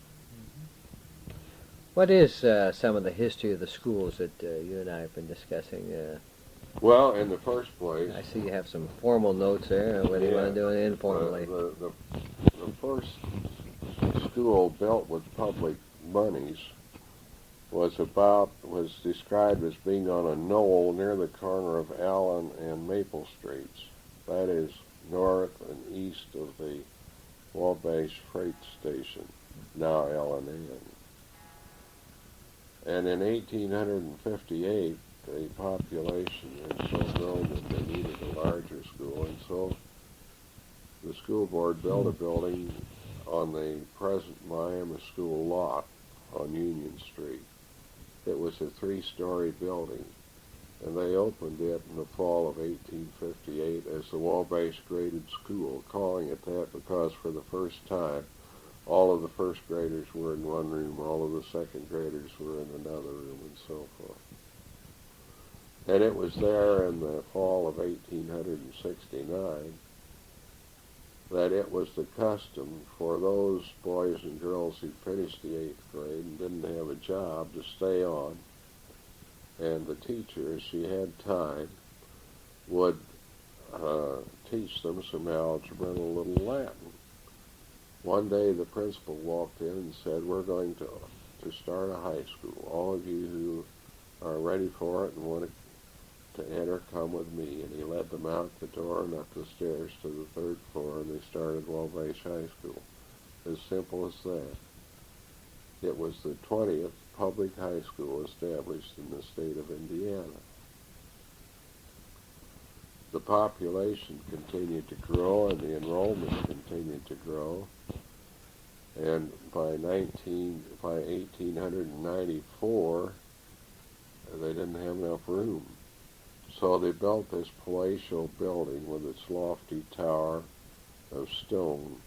What is some of the history of the schools that you and I have been discussing? Well, in the first place, I see you have some formal notes there. What do you want to do informally? The first school built with public monies was described as being on a knoll near the corner of Allen and Maple Streets. That is north and east of the Wabash Freight Station, now L&N. And in 1858, the population had so grown that they needed a larger school, and so the school board built a building on the present Miami School lot on Union Street. It was a 3-story building, and they opened it in the fall of 1858 as the Wabash Graded School, calling it that because for the first time all of the first graders were in one room, all of the second graders were in another room, and so forth. And it was there in the fall of 1869 that it was the custom for those boys and girls who finished the 8th grade and didn't have a job to stay on, and the teacher, if she had time, would teach them some algebra and a little Latin. One day the principal walked in and said, we're going to start a high school. All of you who are ready for it and want to enter, come with me. And he led them out the door and up the stairs to the 3rd floor, and they started Wabash High School. As simple as that. It was the 20th public high school established in the state of Indiana. The population continued to grow and the enrollment continued to grow. And by 1894, they didn't have enough room. So they built this palatial building with its lofty tower of stone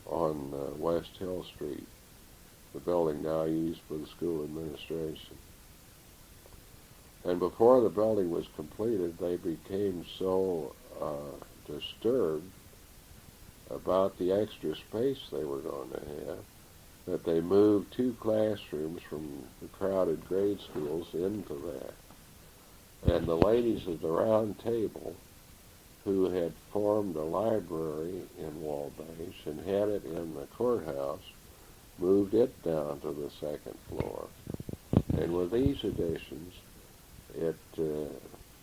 on West Hill Street. the building now used for the school administration. And before the building was completed, they became so disturbed about the extra space they were going to have that they moved 2 classrooms from the crowded grade schools into that. And the ladies of the Round Table, who had formed a library in Wabash and had it in the courthouse, moved it down to the 2nd floor. And with these additions, it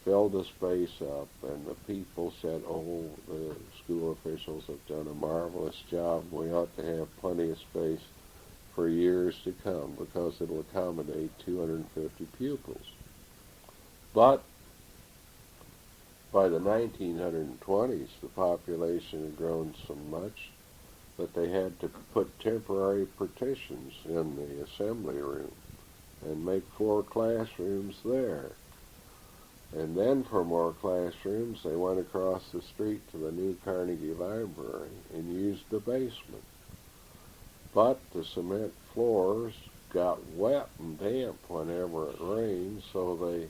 filled the space up, and the people said, oh, the school officials have done a marvelous job. We ought to have plenty of space for years to come because it will accommodate 250 pupils. But by the 1920s, the population had grown so much that they had to put temporary partitions in the assembly room and make 4 classrooms there. And then for more classrooms, they went across the street to the new Carnegie Library and used the basement. But the cement floors got wet and damp whenever it rained, so they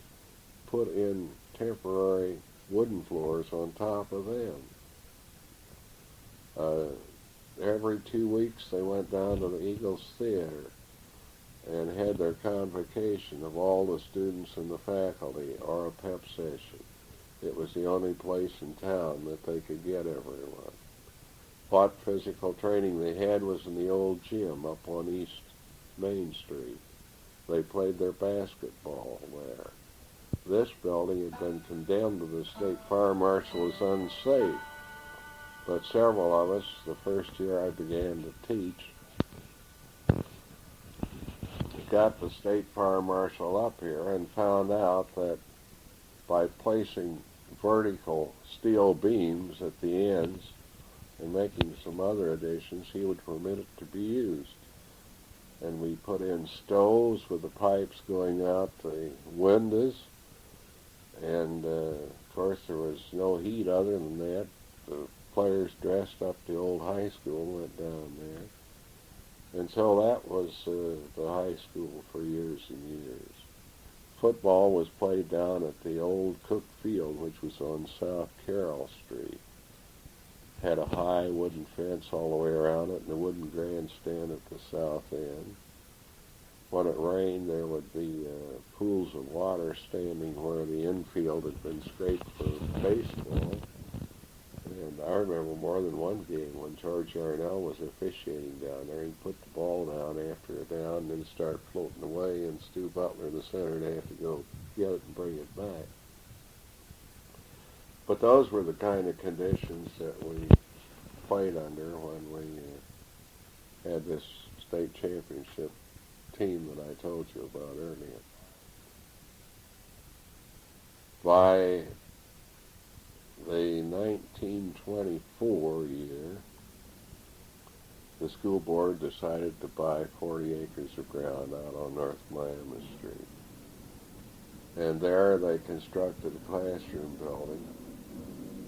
put in temporary wooden floors on top of them. Every 2 weeks they went down to the Eagles Theater and had their convocation of all the students and the faculty, or a pep session. It was the only place in town that they could get everyone. What physical training they had was in the old gym up on East Main Street. They played their basketball there. This building had been condemned to the state fire marshal as unsafe, but several of us, the first year I began to teach, got the state fire marshal up here and found out that by placing vertical steel beams at the ends and making some other additions, he would permit it to be used. And we put in stoves with the pipes going out the windows, and of course there was no heat other than that. The players dressed up the old high school went down there. And so that was the high school for years and years. Football was played down at the old Cook Field, which was on South Carroll Street. Had a high wooden fence all the way around it and a wooden grandstand at the south end. When it rained, there would be pools of water standing where the infield had been scraped for baseball. And I remember more than one game when George Yarnell was officiating down there. He'd put the ball down after a down and then start floating away, and Stu Butler, the center, would have to go get it and bring it back. But those were the kind of conditions that we played under when we had this state championship team that I told you about earlier. By the 1924 year, the school board decided to buy 40 acres of ground out on North Miami Street. And there they constructed a classroom building,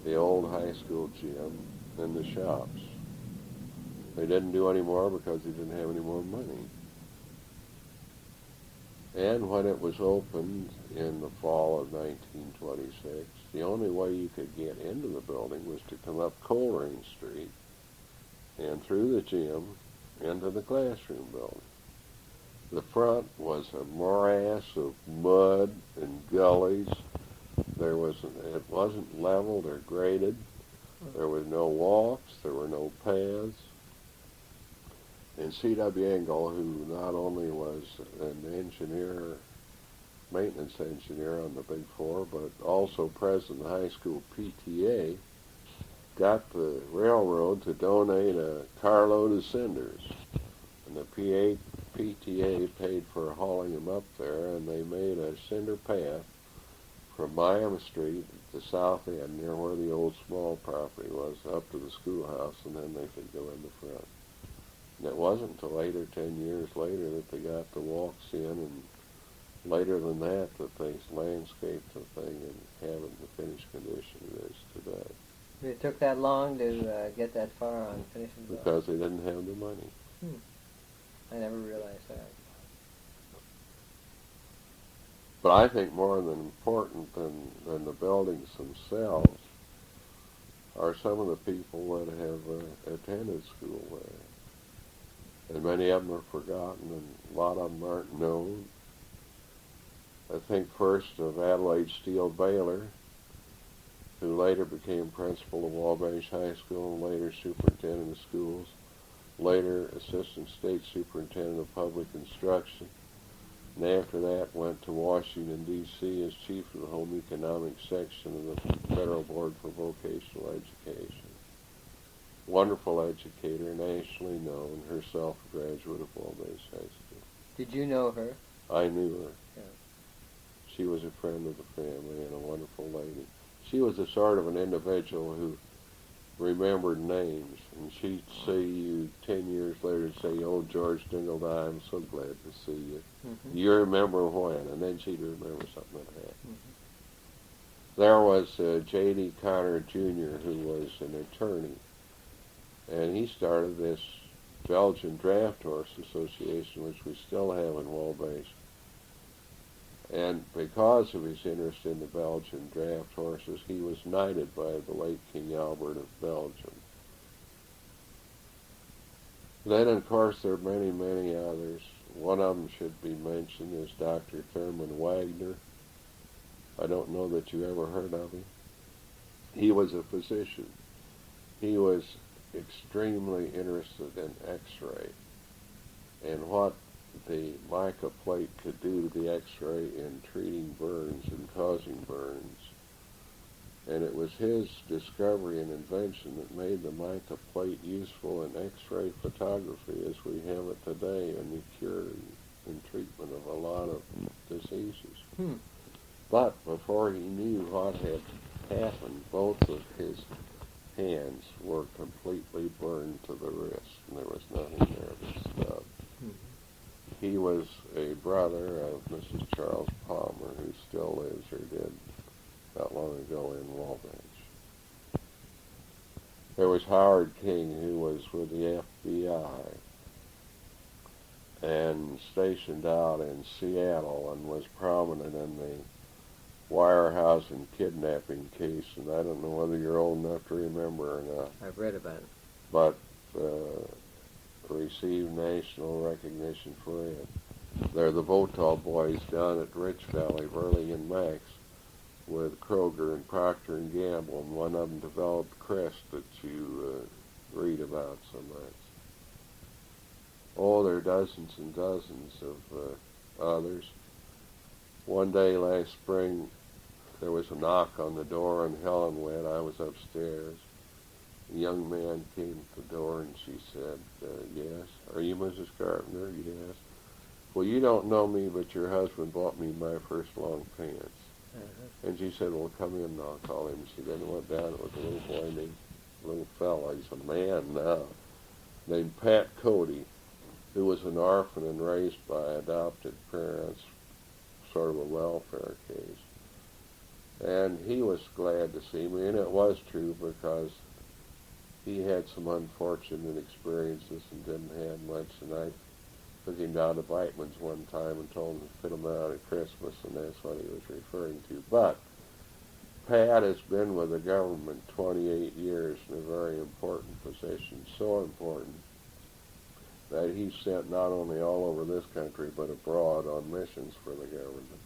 the old high school gym, and the shops. They didn't do any more because they didn't have any more money. And when it was opened in the fall of 1926, the only way you could get into the building was to come up Coleraine Street and through the gym into the classroom building. The front was a morass of mud and gullies. It wasn't leveled or graded. There were no walks. There were no paths. And C.W. Engel, who not only was an engineer, maintenance engineer on the Big Four, but also president of the high school PTA, got the railroad to donate a carload of cinders. And the PTA paid for hauling them up there, and they made a cinder path from Miami Street at the south end, near where the old small property was, up to the schoolhouse, and then they could go in the front. And it wasn't until 8 or 10 years later that they got the walks in, and later than that they landscaped the thing and have it in the finished condition it is today. It took that long to get that far on finishing the building? Because they didn't have the money. I never realized that. But I think more than important than the buildings themselves are some of the people that have attended school there. And many of them are forgotten, and a lot of them aren't known. I think first of Adelaide Steele Baylor, who later became principal of Wabash High School and later superintendent of schools, later assistant state superintendent of public instruction, and after that went to Washington, D.C. as chief of the home economics section of the Federal Board for Vocational Education. Wonderful educator, nationally known, herself a graduate of Wabash High School. Did you know her? I knew her. Yeah. She was a friend of the family and a wonderful lady. She was the sort of an individual who remembered names, and she'd see you 10 years later and say, "Oh, George Dingledie, I'm so glad to see you. Mm-hmm. You remember when?" And then she'd remember something that happened. Mm-hmm. There was J.D. Connor Jr., who was an attorney, and he started this Belgian Draft Horse Association, which we still have in Wabash. And because of his interest in the Belgian draft horses, he was knighted by the late King Albert of Belgium. Then, of course, there are many, many others. One of them should be mentioned is Dr. Thurman Wagner. I don't know that you ever heard of him. He was a physician. He was extremely interested in X-ray and what the mica plate could do to the X-ray in treating burns and causing burns. And it was his discovery and invention that made the mica plate useful in X-ray photography as we have it today in the cure and treatment of a lot of diseases. But before he knew what had happened, both of his hands were completely burned to the wrist, and there was nothing there but stub. He was a brother of Mrs. Charles Palmer, who still lives or did not long ago in Wabash. There was Howard King, who was with the FBI and stationed out in Seattle and was prominent in the Wirehouse and kidnapping case, and I don't know whether you're old enough to remember or not. I've read about it. But received national recognition for it. They're the Votal boys down at Rich Valley, Burley and Max, with Kroger and Procter and Gamble, and one of them developed Crest that you read about so much. Oh, there are dozens and dozens of others. One day last spring, there was a knock on the door, and Helen went. I was upstairs. A young man came to the door, and she said, "Yes." "Are you Mrs. Carpenter?" "Yes." "Well, you don't know me, but your husband bought me my first long pants." And she said, "Well, come in and I'll call him." She then went down. It was a little boy named, little fella, he's a man now, named Pat Cody, who was an orphan and raised by adopted parents, sort of a welfare case. And he was glad to see me, and it was true because he had some unfortunate experiences and didn't have much, and I took him down to Weitman's one time and told him to fit him out at Christmas, and that's what he was referring to. But Pat has been with the government 28 years in a very important position, so important that he's sent not only all over this country but abroad on missions for the government.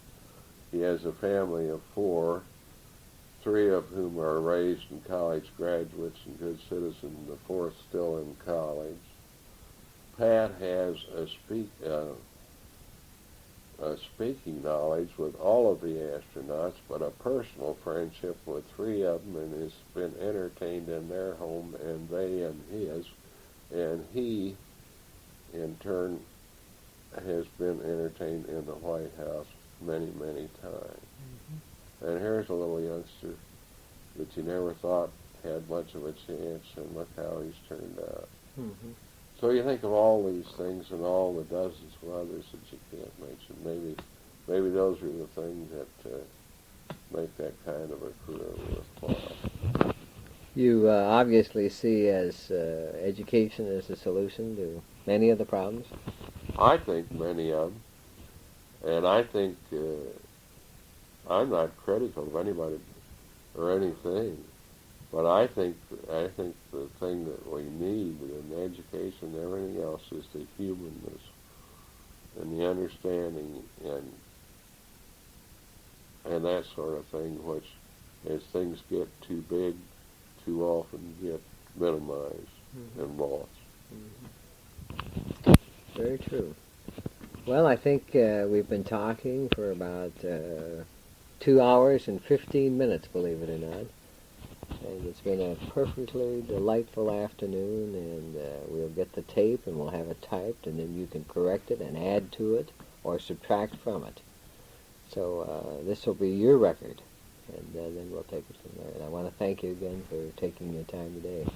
He has a family of 4, 3 of whom are raised and college graduates and good citizens, the 4th still in college. Pat has a speaking knowledge with all of the astronauts, but a personal friendship with 3 of them, and has been entertained in their home and they in his, and he in turn has been entertained in the White House many, many times. And here's a little youngster that you never thought had much of a chance, and look how he's turned out. So you think of all these things and all the dozens of others that you can't mention. Maybe those are the things that make that kind of a career worthwhile. You obviously see as education as a solution to many of the problems. I think many of them. And I think I'm not critical of anybody or anything, but I think the thing that we need in education and everything else is the humanness and the understanding and that sort of thing, which as things get too big, too often get minimized and lost. Very true. Well, I think we've been talking for about 2 hours and 15 minutes, believe it or not. And it's been a perfectly delightful afternoon, and we'll get the tape and we'll have it typed, and then you can correct it and add to it or subtract from it. So this will be your record, and then we'll take it from there. And I want to thank you again for taking your time today.